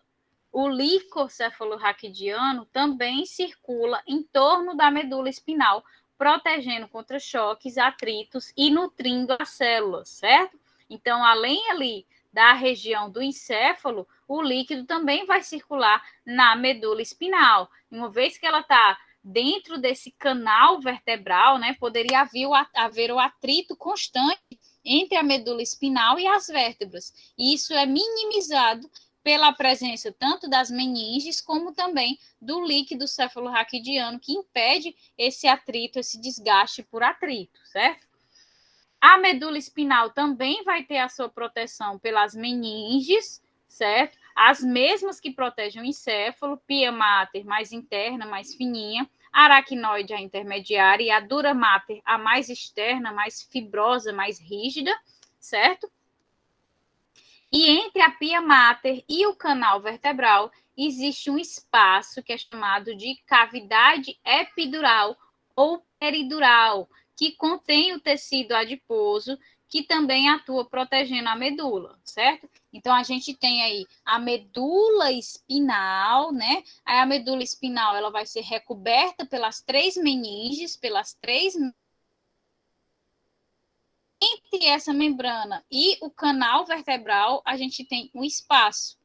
o líquor cefalorraquidiano também circula em torno da medula espinal, protegendo contra choques, atritos e nutrindo as células, certo? Então, além ali da região do encéfalo, o líquido também vai circular na medula espinal. Uma vez que ela está dentro desse canal vertebral, né, poderia haver o atrito constante entre a medula espinal e as vértebras. E isso é minimizado pela presença tanto das meninges como também do líquido cefalorraquidiano, que impede esse atrito, esse desgaste por atrito, certo? A medula espinal também vai ter a sua proteção pelas meninges, certo? As mesmas que protegem o encéfalo, pia mater mais interna, mais fininha, aracnoide, a intermediária, e a dura mater, a mais externa, mais fibrosa, mais rígida, certo? E entre a pia mater e o canal vertebral existe um espaço que é chamado de cavidade epidural ou peridural, que contém o tecido adiposo, que também atua protegendo a medula, certo? Então, a gente tem aí a medula espinal, né? Aí a medula espinal, ela vai ser recoberta pelas 3 meninges, pelas 3... Entre essa membrana e o canal vertebral, a gente tem um espaço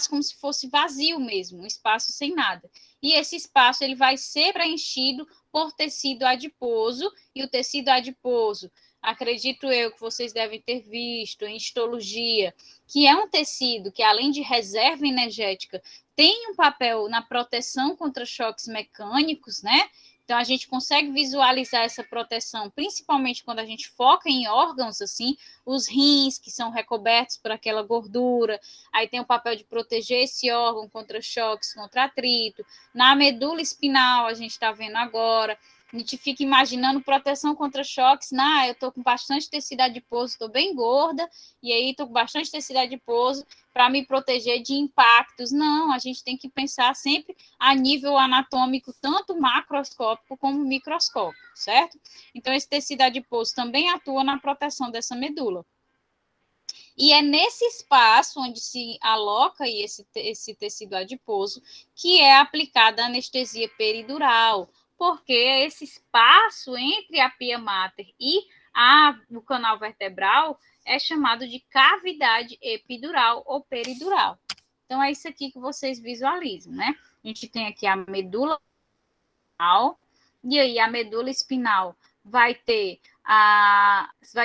como se fosse vazio mesmo, um espaço sem nada. E esse espaço ele vai ser preenchido por tecido adiposo, e o tecido adiposo, acredito eu que vocês devem ter visto em histologia, que é um tecido que, além de reserva energética, tem um papel na proteção contra choques mecânicos, né? Então, a gente consegue visualizar essa proteção, principalmente quando a gente foca em órgãos, assim, os rins, que são recobertos por aquela gordura, aí tem o papel de proteger esse órgão contra choques, contra atrito. Na medula espinal, a gente está vendo agora, a gente fica imaginando proteção contra choques. Eu estou com bastante tecido adiposo, estou bem gorda, e aí estou com bastante tecido adiposo para me proteger de impactos. Não, a gente tem que pensar sempre a nível anatômico, tanto macroscópico como microscópico, certo? Então, esse tecido adiposo também atua na proteção dessa medula. E é nesse espaço onde se aloca esse tecido adiposo que é aplicada a anestesia peridural, porque esse espaço entre a pia mater e o canal vertebral é chamado de cavidade epidural ou peridural. Então, é isso aqui que vocês visualizam, né? A gente tem aqui a medula espinal, e aí a medula espinal vai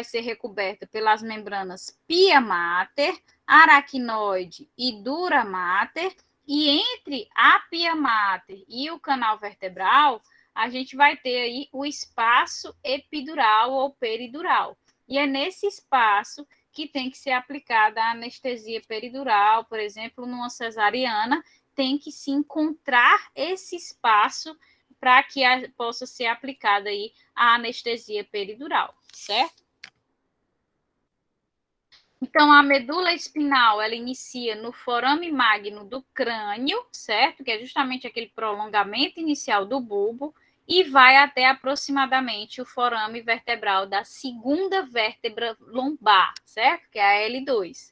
ser recoberta pelas membranas pia mater, aracnoide e dura mater, e entre a pia mater e o canal vertebral, a gente vai ter aí o espaço epidural ou peridural. E é nesse espaço que tem que ser aplicada a anestesia peridural, por exemplo, numa cesariana, tem que se encontrar esse espaço para que possa ser aplicada aí a anestesia peridural, certo? Então, a medula espinal, ela inicia no forame magno do crânio, certo? Que é justamente aquele prolongamento inicial do bulbo, e vai até aproximadamente o forame vertebral da segunda vértebra lombar, certo? Que é a L2.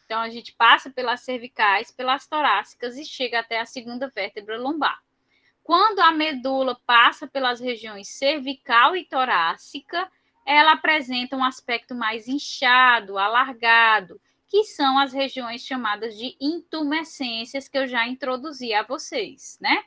Então, a gente passa pelas cervicais, pelas torácicas e chega até a segunda vértebra lombar. Quando a medula passa pelas regiões cervical e torácica, ela apresenta um aspecto mais inchado, alargado, que são as regiões chamadas de intumescências, que eu já introduzi a vocês, né?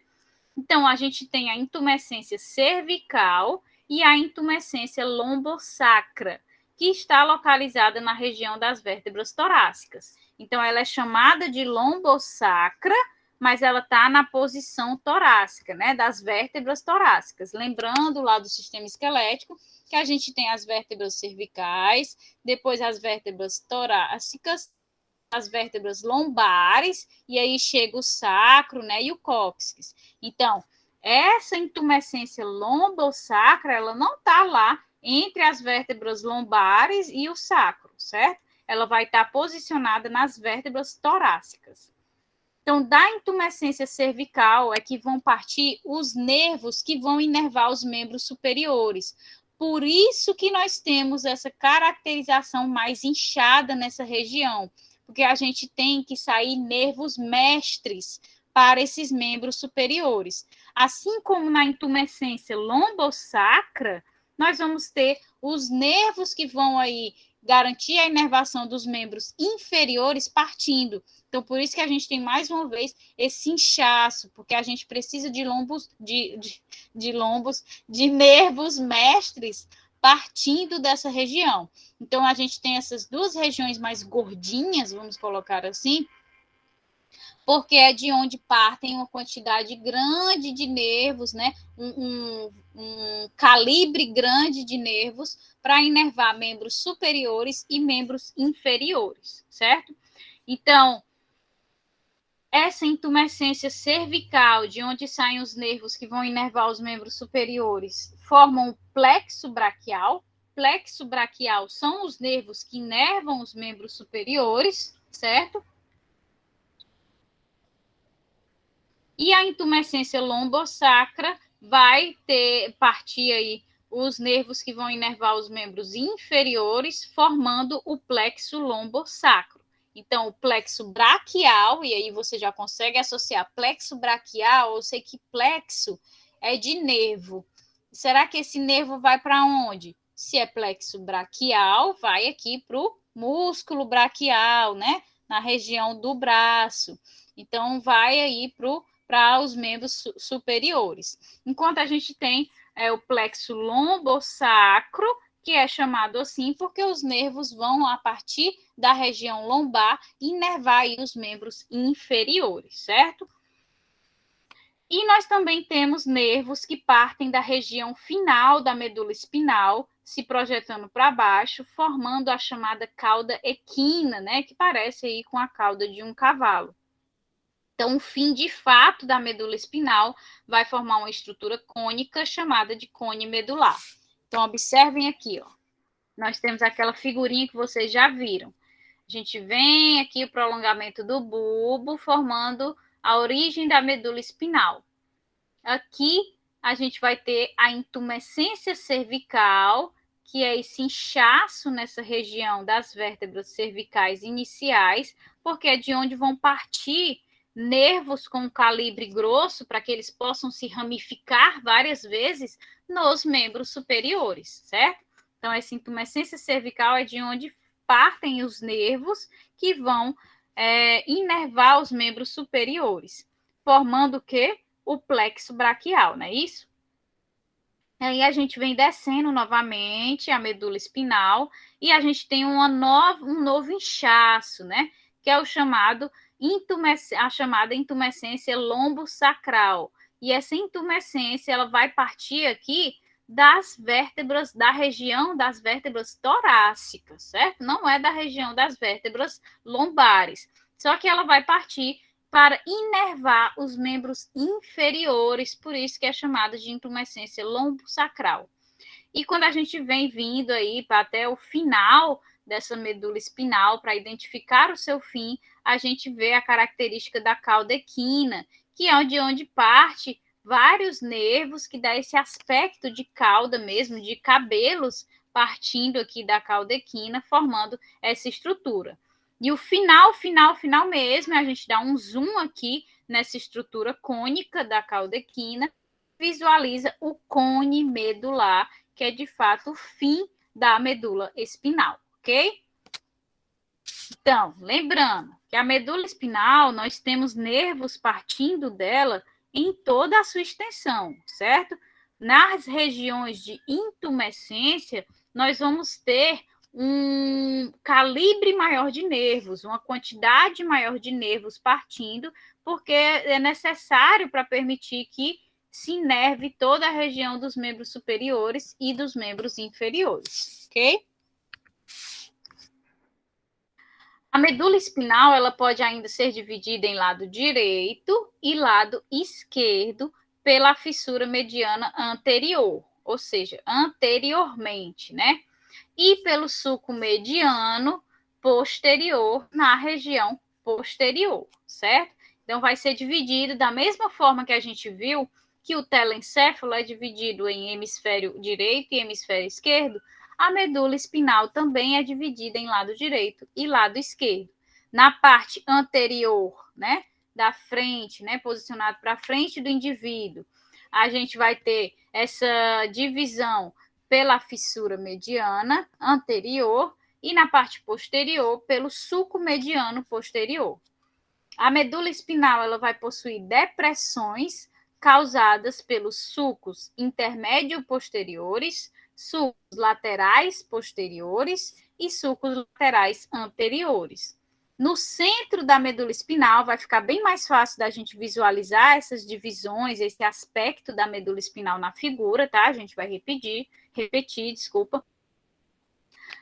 Então, a gente tem a intumescência cervical e a intumescência lombosacra, que está localizada na região das vértebras torácicas. Então, ela é chamada de lombosacra, mas ela está na posição torácica, né, das vértebras torácicas. Lembrando lá do sistema esquelético que a gente tem as vértebras cervicais, depois as vértebras torácicas, as vértebras lombares, e aí chega o sacro, né, e o cóccix. Então, essa intumescência lombosacra, ela não está lá entre as vértebras lombares e o sacro, certo? Ela vai estar posicionada nas vértebras torácicas. Então, da intumescência cervical é que vão partir os nervos que vão inervar os membros superiores. Por isso que nós temos essa caracterização mais inchada nessa região, porque a gente tem que sair nervos mestres para esses membros superiores. Assim como na intumescência lombosacra, nós vamos ter os nervos que vão aí garantir a inervação dos membros inferiores partindo. Então, por isso que a gente tem, mais uma vez, esse inchaço, porque a gente precisa de nervos mestres partindo dessa região. Então, a gente tem essas duas regiões mais gordinhas, vamos colocar assim, porque é de onde partem uma quantidade grande de nervos, né? Um calibre grande de nervos para inervar membros superiores e membros inferiores, certo? Então, essa intumescência cervical, de onde saem os nervos que vão inervar os membros superiores, formam o plexo braquial. Plexo braquial são os nervos que inervam os membros superiores, certo? E a intumescência lombosacra vai partir aí os nervos que vão inervar os membros inferiores, formando o plexo lombosacro. Então, o plexo braquial, e aí você já consegue associar plexo braquial, eu sei que plexo é de nervo. Será que esse nervo vai para onde? Se é plexo braquial, vai aqui para o músculo braquial, né? Na região do braço. Então, vai aí para os membros superiores. Enquanto a gente tem o plexo lombosacro, que é chamado assim porque os nervos vão a partir da região lombar inervar aí os membros inferiores, certo? E nós também temos nervos que partem da região final da medula espinal, se projetando para baixo, formando a chamada cauda equina, né, que parece aí com a cauda de um cavalo. Então, o fim de fato da medula espinal vai formar uma estrutura cônica chamada de cone medular. Então, observem aqui, ó. Nós temos aquela figurinha que vocês já viram. A gente vem aqui o prolongamento do bulbo, formando a origem da medula espinal. Aqui a gente vai ter a intumescência cervical, que é esse inchaço nessa região das vértebras cervicais iniciais, porque é de onde vão partir nervos com calibre grosso para que eles possam se ramificar várias vezes nos membros superiores, certo? Então, essa intumescência cervical é de onde partem os nervos que vão inervar os membros superiores, formando o quê? O plexo braquial, não é isso? Aí a gente vem descendo novamente a medula espinal e a gente tem um novo inchaço, né? Que é o chamado a chamada intumescência lombosacral. E essa intumescência ela vai partir aqui das vértebras, da região das vértebras torácicas, certo? Não é da região das vértebras lombares. Só que ela vai partir para inervar os membros inferiores, por isso que é chamada de intumescência lombosacral. E quando a gente vem vindo aí para até o final dessa medula espinal, para identificar o seu fim, a gente vê a característica da cauda equina, que é de onde parte vários nervos, que dá esse aspecto de cauda mesmo, de cabelos partindo aqui da cauda equina, formando essa estrutura. E o final mesmo, a gente dá um zoom aqui nessa estrutura cônica da cauda equina, visualiza o cone medular, que é de fato o fim da medula espinal, ok? Então, lembrando que a medula espinal, nós temos nervos partindo dela em toda a sua extensão, certo? Nas regiões de intumescência, nós vamos ter um calibre maior de nervos, uma quantidade maior de nervos partindo, porque é necessário para permitir que se inerve toda a região dos membros superiores e dos membros inferiores, ok? A medula espinal ela pode ainda ser dividida em lado direito e lado esquerdo pela fissura mediana anterior, ou seja, anteriormente, né? E pelo sulco mediano posterior na região posterior, certo? Então, vai ser dividido da mesma forma que a gente viu que o telencéfalo é dividido em hemisfério direito e hemisfério esquerdo, a medula espinal também é dividida em lado direito e lado esquerdo. Na parte anterior, né, da frente, né, posicionado para frente do indivíduo, a gente vai ter essa divisão pela fissura mediana anterior e na parte posterior pelo sulco mediano posterior. A medula espinal ela vai possuir depressões causadas pelos sulcos intermédio posteriores, sulcos laterais posteriores e sulcos laterais anteriores. No centro da medula espinal vai ficar bem mais fácil da gente visualizar essas divisões, esse aspecto da medula espinal na figura, tá? A gente vai repetir, desculpa.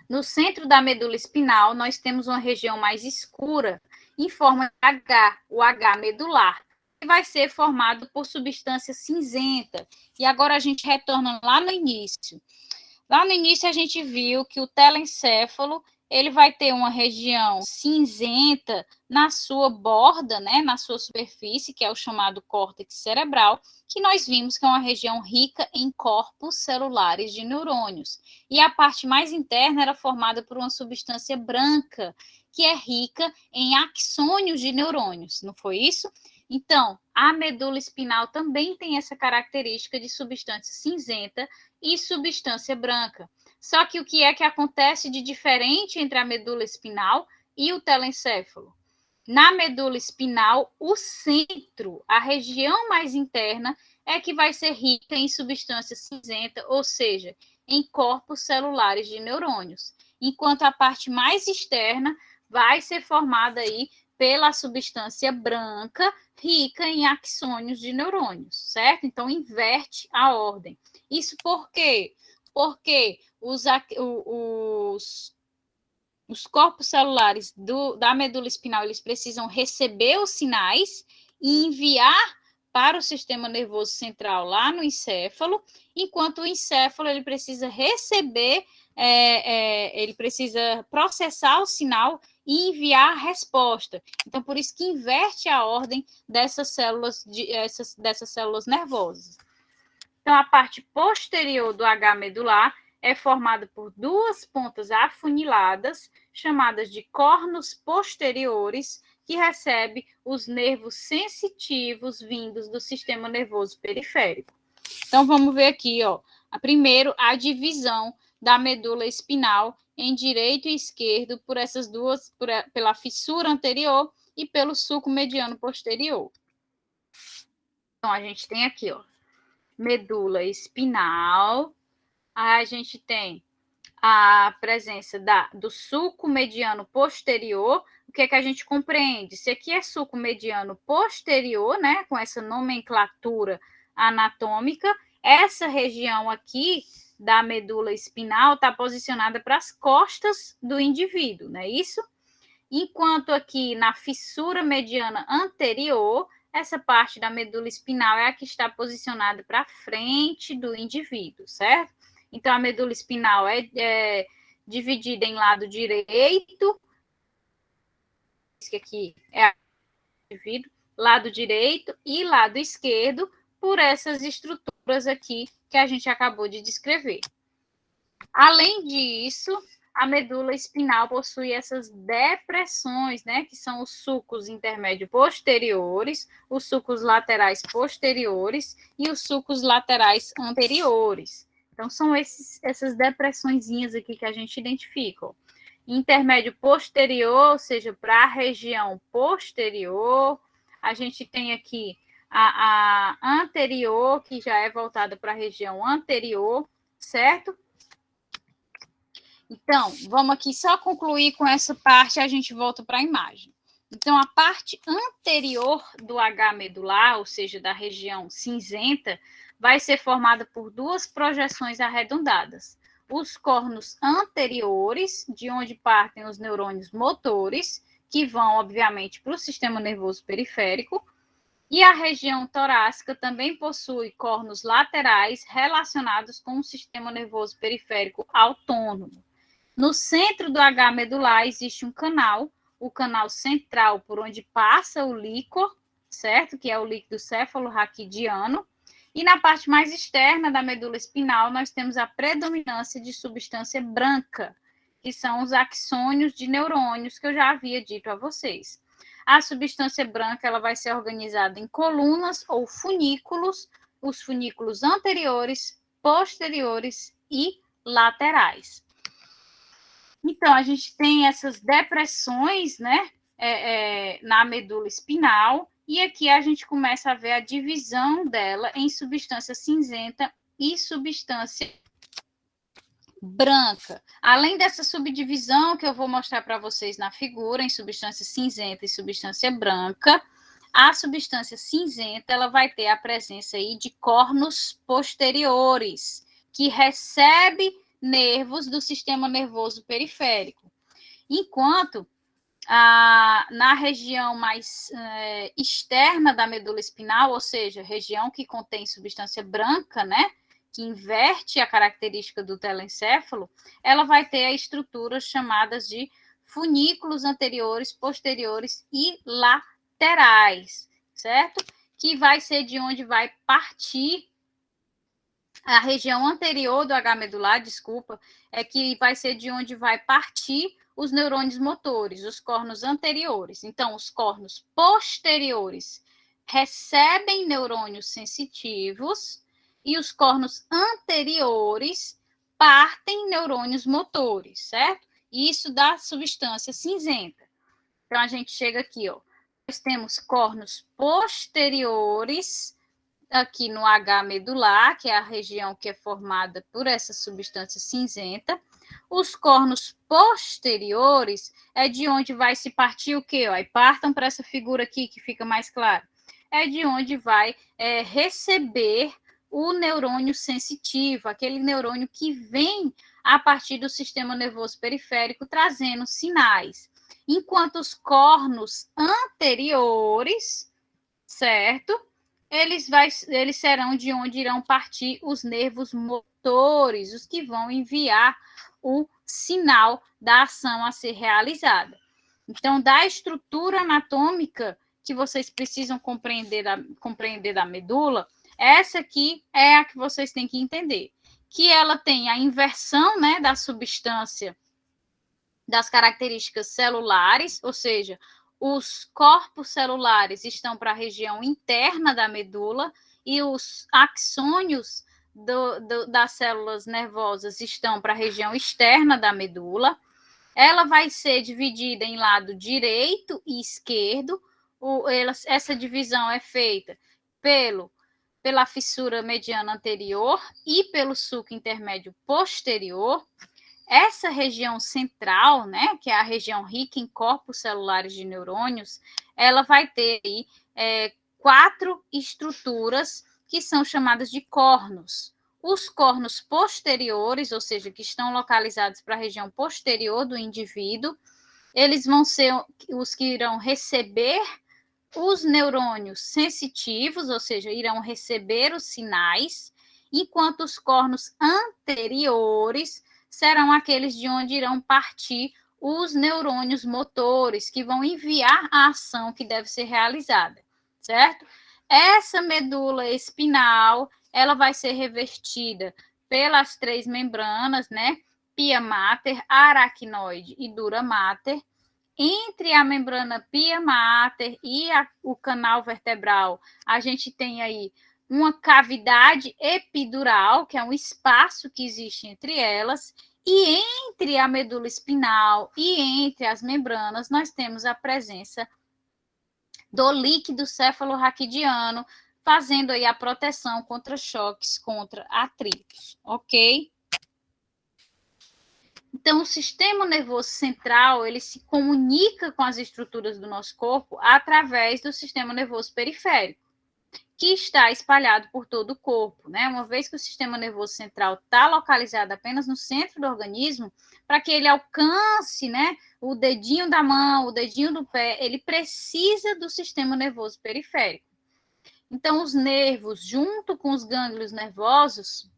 No centro da medula espinal, nós temos uma região mais escura, em forma de H, o H medular, que vai ser formado por substância cinzenta. E agora a gente retorna lá no início. Lá no início a gente viu que o telencéfalo ele vai ter uma região cinzenta na sua borda, né, na sua superfície, que é o chamado córtex cerebral, que nós vimos que é uma região rica em corpos celulares de neurônios. E a parte mais interna era formada por uma substância branca, que é rica em axônios de neurônios, não foi isso? Então, a medula espinal também tem essa característica de substância cinzenta e substância branca. Só que o que é que acontece de diferente entre a medula espinal e o telencéfalo? Na medula espinal, o centro, a região mais interna, é que vai ser rica em substância cinzenta, ou seja, em corpos celulares de neurônios, enquanto a parte mais externa vai ser formada aí pela substância branca, rica em axônios de neurônios, certo? Então, inverte a ordem. Isso por quê? Porque os corpos celulares da medula espinal, eles precisam receber os sinais e enviar para o sistema nervoso central lá no encéfalo, enquanto o encéfalo ele precisa receber, ele precisa processar o sinal e enviar a resposta. Então, por isso que inverte a ordem dessas células nervosas. Então, a parte posterior do H medular é formada por duas pontas afuniladas, chamadas de cornos posteriores, que recebe os nervos sensitivos vindos do sistema nervoso periférico. Então, vamos ver aqui, ó. Primeiro, a divisão da medula espinal em direito e esquerdo por essas duas, pela fissura anterior e pelo sulco mediano posterior. Então, a gente tem aqui, ó, medula espinal, a gente tem a presença do sulco mediano posterior. O que é que a gente compreende? Se aqui é sulco mediano posterior, né, com essa nomenclatura anatômica, essa região aqui da medula espinal está posicionada para as costas do indivíduo, não é isso? Enquanto aqui na fissura mediana anterior, essa parte da medula espinal é a que está posicionada para frente do indivíduo, certo? Então, a medula espinal é dividida em lado direito, que aqui é o indivíduo, lado direito e lado esquerdo, por essas estruturas aqui que a gente acabou de descrever. Além disso, a medula espinal possui essas depressões, né, que são os sulcos intermédio posteriores, os sulcos laterais posteriores e os sulcos laterais anteriores. Então, são essas depressõezinhas aqui que a gente identifica. Ó. Intermédio posterior, ou seja, para a região posterior, a gente tem aqui a anterior, que já é voltada para a região anterior, certo? Então, vamos aqui só concluir com essa parte, a gente volta para a imagem. Então, a parte anterior do H medular, ou seja, da região cinzenta, vai ser formada por duas projeções arredondadas. Os cornos anteriores, de onde partem os neurônios motores, que vão, obviamente, para o sistema nervoso periférico, e a região torácica também possui cornos laterais relacionados com o sistema nervoso periférico autônomo. No centro do H medular existe um canal, o canal central, por onde passa o líquor, certo? Que é o líquido céfalo-raquidiano. E na parte mais externa da medula espinal, nós temos a predominância de substância branca, que são os axônios de neurônios, que eu já havia dito a vocês. A substância branca ela vai ser organizada em colunas ou funículos, os funículos anteriores, posteriores e laterais. Então, a gente tem essas depressões, né, na medula espinal, e aqui a gente começa a ver a divisão dela em substância cinzenta e substância branca. Além dessa subdivisão que eu vou mostrar para vocês na figura, em substância cinzenta e substância branca, a substância cinzenta ela vai ter a presença aí de cornos posteriores, que recebe nervos do sistema nervoso periférico. Enquanto na região mais externa da medula espinal, ou seja, região que contém substância branca, né, que inverte a característica do telencéfalo, ela vai ter estruturas chamadas de funículos anteriores, posteriores e laterais, certo? Que vai ser de onde vai partir a região anterior do H medular, desculpa, é que vai ser de onde vai partir os neurônios motores, os cornos anteriores. Então, os cornos posteriores recebem neurônios sensitivos e os cornos anteriores partem neurônios motores, certo? E isso dá substância cinzenta. Então, a gente chega aqui, ó. Nós temos cornos posteriores aqui no H medular, que é a região que é formada por essa substância cinzenta. Os cornos posteriores é de onde vai se partir o quê? Aí partam para essa figura aqui que fica mais claro. É de onde vai receber o neurônio sensitivo, aquele neurônio que vem a partir do sistema nervoso periférico trazendo sinais. Enquanto os cornos anteriores, certo? Eles serão de onde irão partir os nervos motores, os que vão enviar o sinal da ação a ser realizada. Então, da estrutura anatômica que vocês precisam compreender da medula, essa aqui é a que vocês têm que entender, que ela tem a inversão, né, da substância das características celulares, ou seja, os corpos celulares estão para a região interna da medula e os axônios das células nervosas estão para a região externa da medula. Ela vai ser dividida em lado direito e esquerdo. Essa divisão é feita pela fissura mediana anterior e pelo sulco intermédio posterior. Essa região central, né, que é a região rica em corpos celulares de neurônios, ela vai ter aí 4 estruturas que são chamadas de cornos. Os cornos posteriores, ou seja, que estão localizados para a região posterior do indivíduo, eles vão ser os que irão receber os neurônios sensitivos, ou seja, irão receber os sinais, enquanto os cornos anteriores serão aqueles de onde irão partir os neurônios motores, que vão enviar a ação que deve ser realizada, certo? Essa medula espinal, ela vai ser revestida pelas 3 membranas, né? Pia mater, aracnoide e dura mater. Entre a membrana pia mater e o canal vertebral, a gente tem aí uma cavidade epidural, que é um espaço que existe entre elas, e entre a medula espinal e entre as membranas, nós temos a presença do líquido cefalorraquidiano, fazendo aí a proteção contra choques, contra atritos, ok? Então, o sistema nervoso central, ele se comunica com as estruturas do nosso corpo através do sistema nervoso periférico, que está espalhado por todo o corpo, né? Uma vez que o sistema nervoso central está localizado apenas no centro do organismo, para que ele alcance, né, o dedinho da mão, o dedinho do pé, ele precisa do sistema nervoso periférico. Então, os nervos, junto com os gânglios nervosos,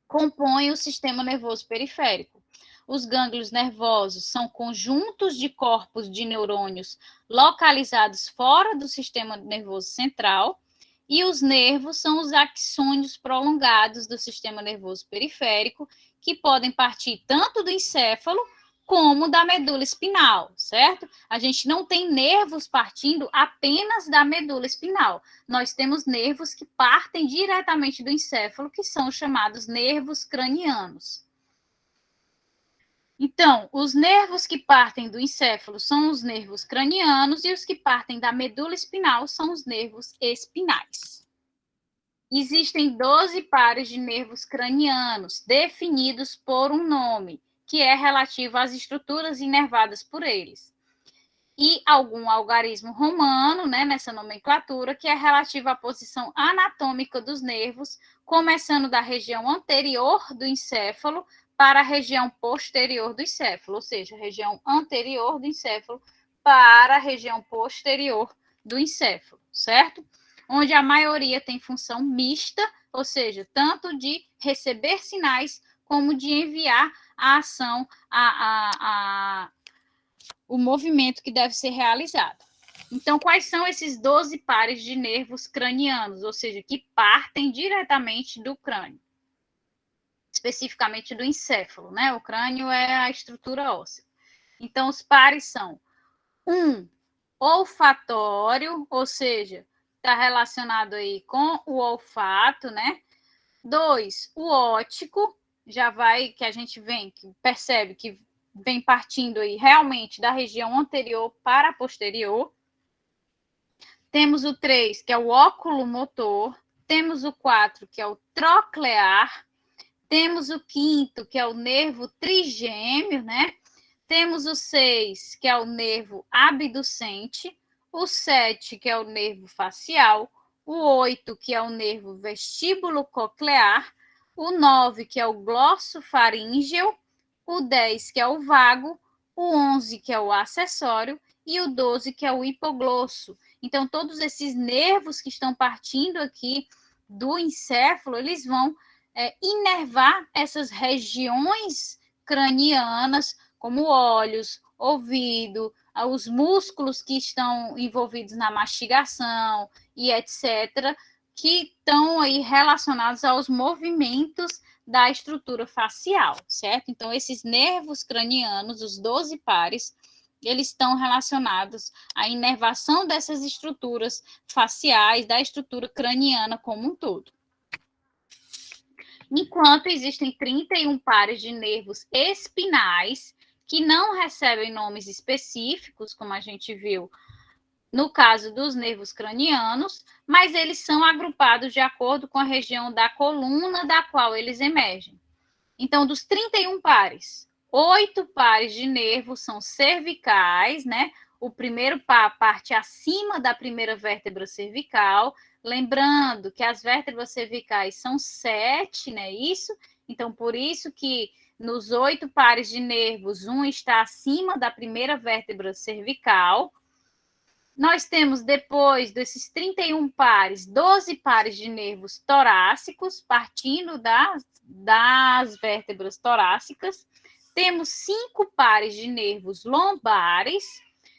compõem o sistema nervoso periférico. Os gânglios nervosos são conjuntos de corpos de neurônios localizados fora do sistema nervoso central, e os nervos são os axônios prolongados do sistema nervoso periférico, que podem partir tanto do encéfalo como da medula espinal, certo? A gente não tem nervos partindo apenas da medula espinal. Nós temos nervos que partem diretamente do encéfalo, que são chamados nervos cranianos. Então, os nervos que partem do encéfalo são os nervos cranianos e os que partem da medula espinal são os nervos espinais. Existem 12 pares de nervos cranianos, definidos por um nome, que é relativo às estruturas inervadas por eles. E algum algarismo romano, né, nessa nomenclatura, que é relativo à posição anatômica dos nervos, começando da região anterior do encéfalo para a região posterior do encéfalo, ou seja, região anterior do encéfalo para a região posterior do encéfalo, certo? onde a maioria tem função mista, ou seja, tanto de receber sinais como de enviar a ação, o movimento que deve ser realizado. Então, quais são esses 12 pares de nervos cranianos, ou seja, que partem diretamente do crânio? Especificamente do encéfalo, né? O crânio é a estrutura óssea. Então, os pares são olfatório, ou seja, está relacionado aí com o olfato, né? 2, o óptico, já vai, que a gente que percebe que vem partindo aí realmente da região anterior para a posterior. Temos o 3, que é o oculomotor. Temos o 4, que é o troclear. Temos o 5º, que é o nervo trigêmeo, né? Temos o 6, que é o nervo abducente. O 7, que é o nervo facial. O 8, que é o nervo vestíbulo coclear. O 9, que é o glossofaríngeo. O 10, que é o vago. O 11, que é o acessório. E o 12, que é o hipoglosso. Então, todos esses nervos que estão partindo aqui do encéfalo, eles vão inervar essas regiões cranianas, como olhos, ouvido, os músculos que estão envolvidos na mastigação e etc., que estão aí relacionados aos movimentos da estrutura facial, certo? Então, esses nervos cranianos, os 12 pares, eles estão relacionados à inervação dessas estruturas faciais, da estrutura craniana como um todo. Enquanto existem 31 pares de nervos espinais que não recebem nomes específicos, como a gente viu no caso dos nervos cranianos, mas eles são agrupados de acordo com a região da coluna da qual eles emergem. Então, dos 31 pares, 8 pares de nervos são cervicais, né? O primeiro par parte acima da primeira vértebra cervical, lembrando que as vértebras cervicais são 7, né? Isso. Então, por isso que nos 8 pares de nervos, um está acima da primeira vértebra cervical. Nós temos, depois desses 31 pares, 12 pares de nervos torácicos, partindo das vértebras torácicas. Temos 5 pares de nervos lombares,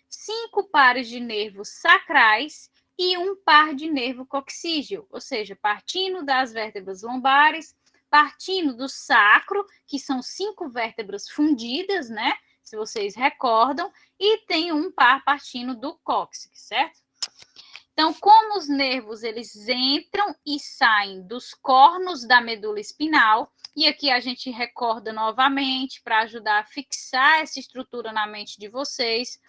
5 pares de nervos sacrais e um par de nervo coxígeo, ou seja, partindo das vértebras lombares, partindo do sacro, que são 5 vértebras fundidas, né? Se vocês recordam, e tem um par partindo do cóccix, certo? Então, como os nervos eles entram e saem dos cornos da medula espinal, e aqui a gente recorda novamente para ajudar a fixar essa estrutura na mente de vocês.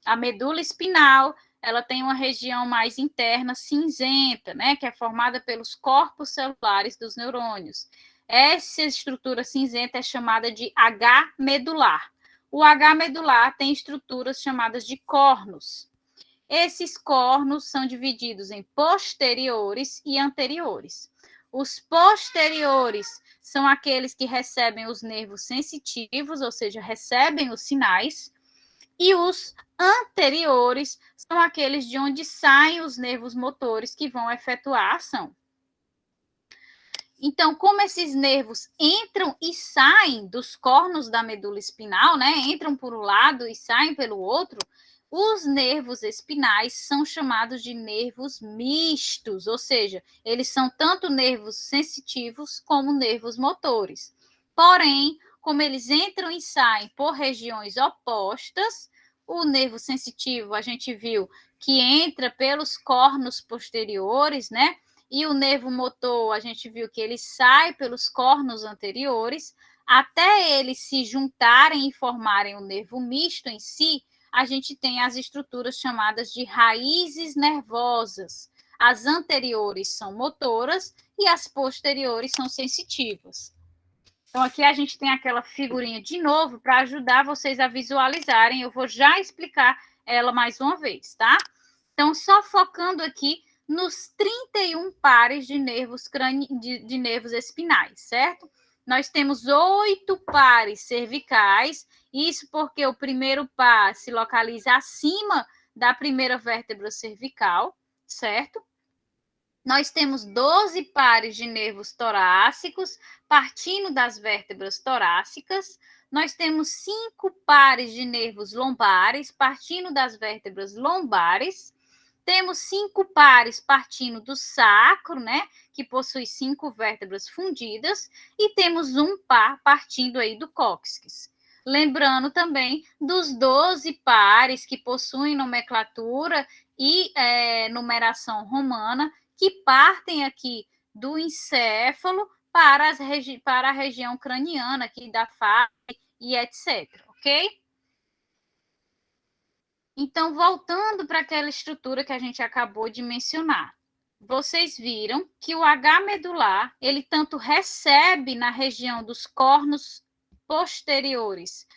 A medula espinal, ela tem uma região mais interna cinzenta, né, que é formada pelos corpos celulares dos neurônios. Essa estrutura cinzenta é chamada de H medular. O H medular tem estruturas chamadas de cornos. Esses cornos são divididos em posteriores e anteriores. Os posteriores são aqueles que recebem os nervos sensitivos, ou seja, recebem os sinais, e os anteriores são aqueles de onde saem os nervos motores que vão efetuar a ação. Então, como esses nervos entram e saem dos cornos da medula espinal, né? Entram por um lado e saem pelo outro, os nervos espinais são chamados de nervos mistos, ou seja, eles são tanto nervos sensitivos como nervos motores. Porém, como eles entram e saem por regiões opostas, o nervo sensitivo, a gente viu que entra pelos cornos posteriores, né? E o nervo motor, a gente viu que ele sai pelos cornos anteriores, até eles se juntarem e formarem o nervo misto em si, a gente tem as estruturas chamadas de raízes nervosas. As anteriores são motoras e as posteriores são sensitivas. Então, aqui a gente tem aquela figurinha de novo para ajudar vocês a visualizarem. Eu vou já explicar ela mais uma vez, tá? Então, só focando aqui nos 31 pares de nervos, de nervos espinais, certo? Nós temos 8 pares cervicais, isso porque o primeiro par se localiza acima da primeira vértebra cervical, certo? Nós temos 12 pares de nervos torácicos, partindo das vértebras torácicas. Nós temos 5 pares de nervos lombares, partindo das vértebras lombares. Temos 5 pares partindo do sacro, né, que possui 5 vértebras fundidas, e temos um par partindo aí do cóccix. Lembrando também dos 12 pares que possuem nomenclatura e numeração romana, que partem aqui do encéfalo para a região craniana, aqui da face e etc, ok? Então, voltando para aquela estrutura que a gente acabou de mencionar, vocês viram que o H medular, ele tanto recebe na região dos cornos posteriores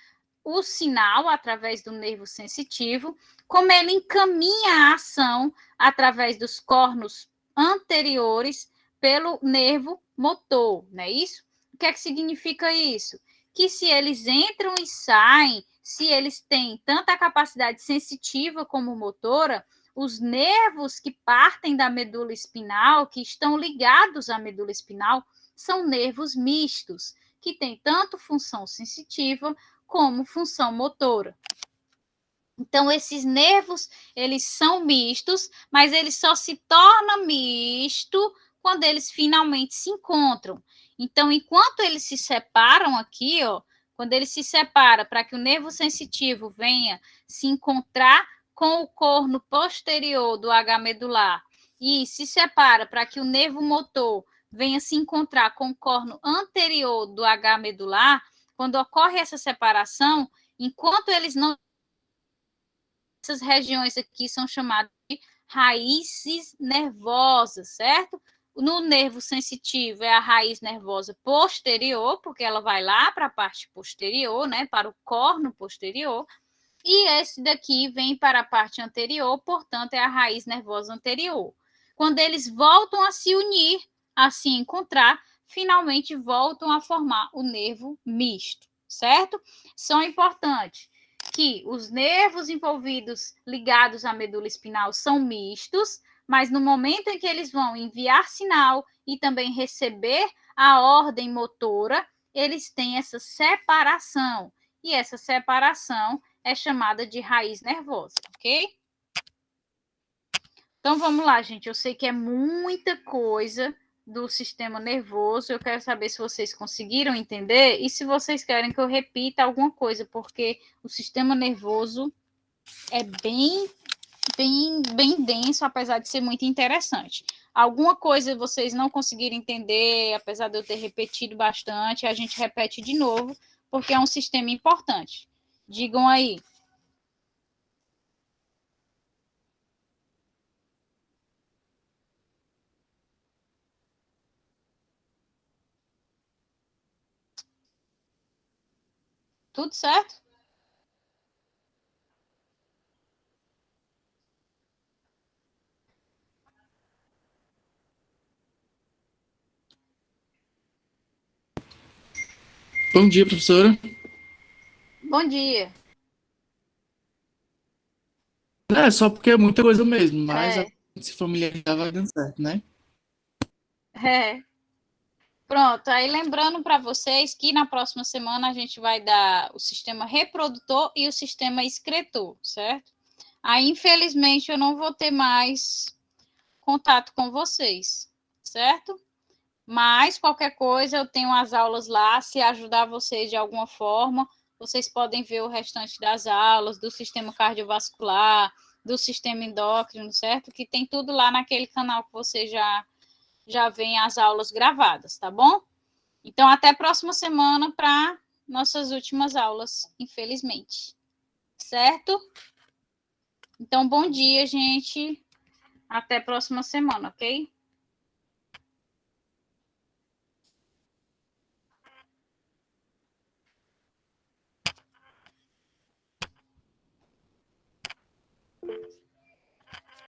o sinal através do nervo sensitivo, como ele encaminha a ação através dos cornos anteriores pelo nervo motor, não é isso? O que é que significa isso? Que se eles entram e saem, se eles têm tanta capacidade sensitiva como motora, os nervos que partem da medula espinal, que estão ligados à medula espinal, são nervos mistos, que têm tanto função sensitiva como função motora. Então, esses nervos, eles são mistos, mas eles só se tornam misto quando eles finalmente se encontram. Então, enquanto eles se separam aqui, ó, quando ele se separa para que o nervo sensitivo venha se encontrar com o corno posterior do H medular e se separa para que o nervo motor venha se encontrar com o corno anterior do H medular, quando ocorre essa separação, enquanto eles não... Essas regiões aqui são chamadas de raízes nervosas, certo? No nervo sensitivo é a raiz nervosa posterior, porque ela vai lá para a parte posterior, né, para o corno posterior, e esse daqui vem para a parte anterior, portanto, é a raiz nervosa anterior. Quando eles voltam a se unir, a se encontrar, finalmente voltam a formar o nervo misto, certo? São importantes que os nervos envolvidos ligados à medula espinal são mistos, mas no momento em que eles vão enviar sinal e também receber a ordem motora, eles têm essa separação. E essa separação é chamada de raiz nervosa, ok? Então, vamos lá, gente. Eu sei que é muita coisa do sistema nervoso. Eu quero saber se vocês conseguiram entender e se vocês querem que eu repita alguma coisa, porque o sistema nervoso é bem denso, apesar de ser muito interessante. Alguma coisa vocês não conseguiram entender, apesar de eu ter repetido bastante, a gente repete de novo, porque é um sistema importante. Digam aí. Tudo certo? Bom dia, professora. Bom dia. É, só porque é muita coisa mesmo, mas a É, gente se familiarizar vai dando certo, né? é. Pronto, aí lembrando para vocês que na próxima semana a gente vai dar o sistema reprodutor e o sistema excretor, certo? Aí, infelizmente, eu não vou ter mais contato com vocês, certo? Mas qualquer coisa, eu tenho as aulas lá, se ajudar vocês de alguma forma, vocês podem ver o restante das aulas, do sistema cardiovascular, do sistema endócrino, certo? Que tem tudo lá naquele canal que você já vem as aulas gravadas, tá bom? Então, até a próxima semana para nossas últimas aulas, infelizmente. Certo? Então, bom dia, gente. Até a próxima semana, ok?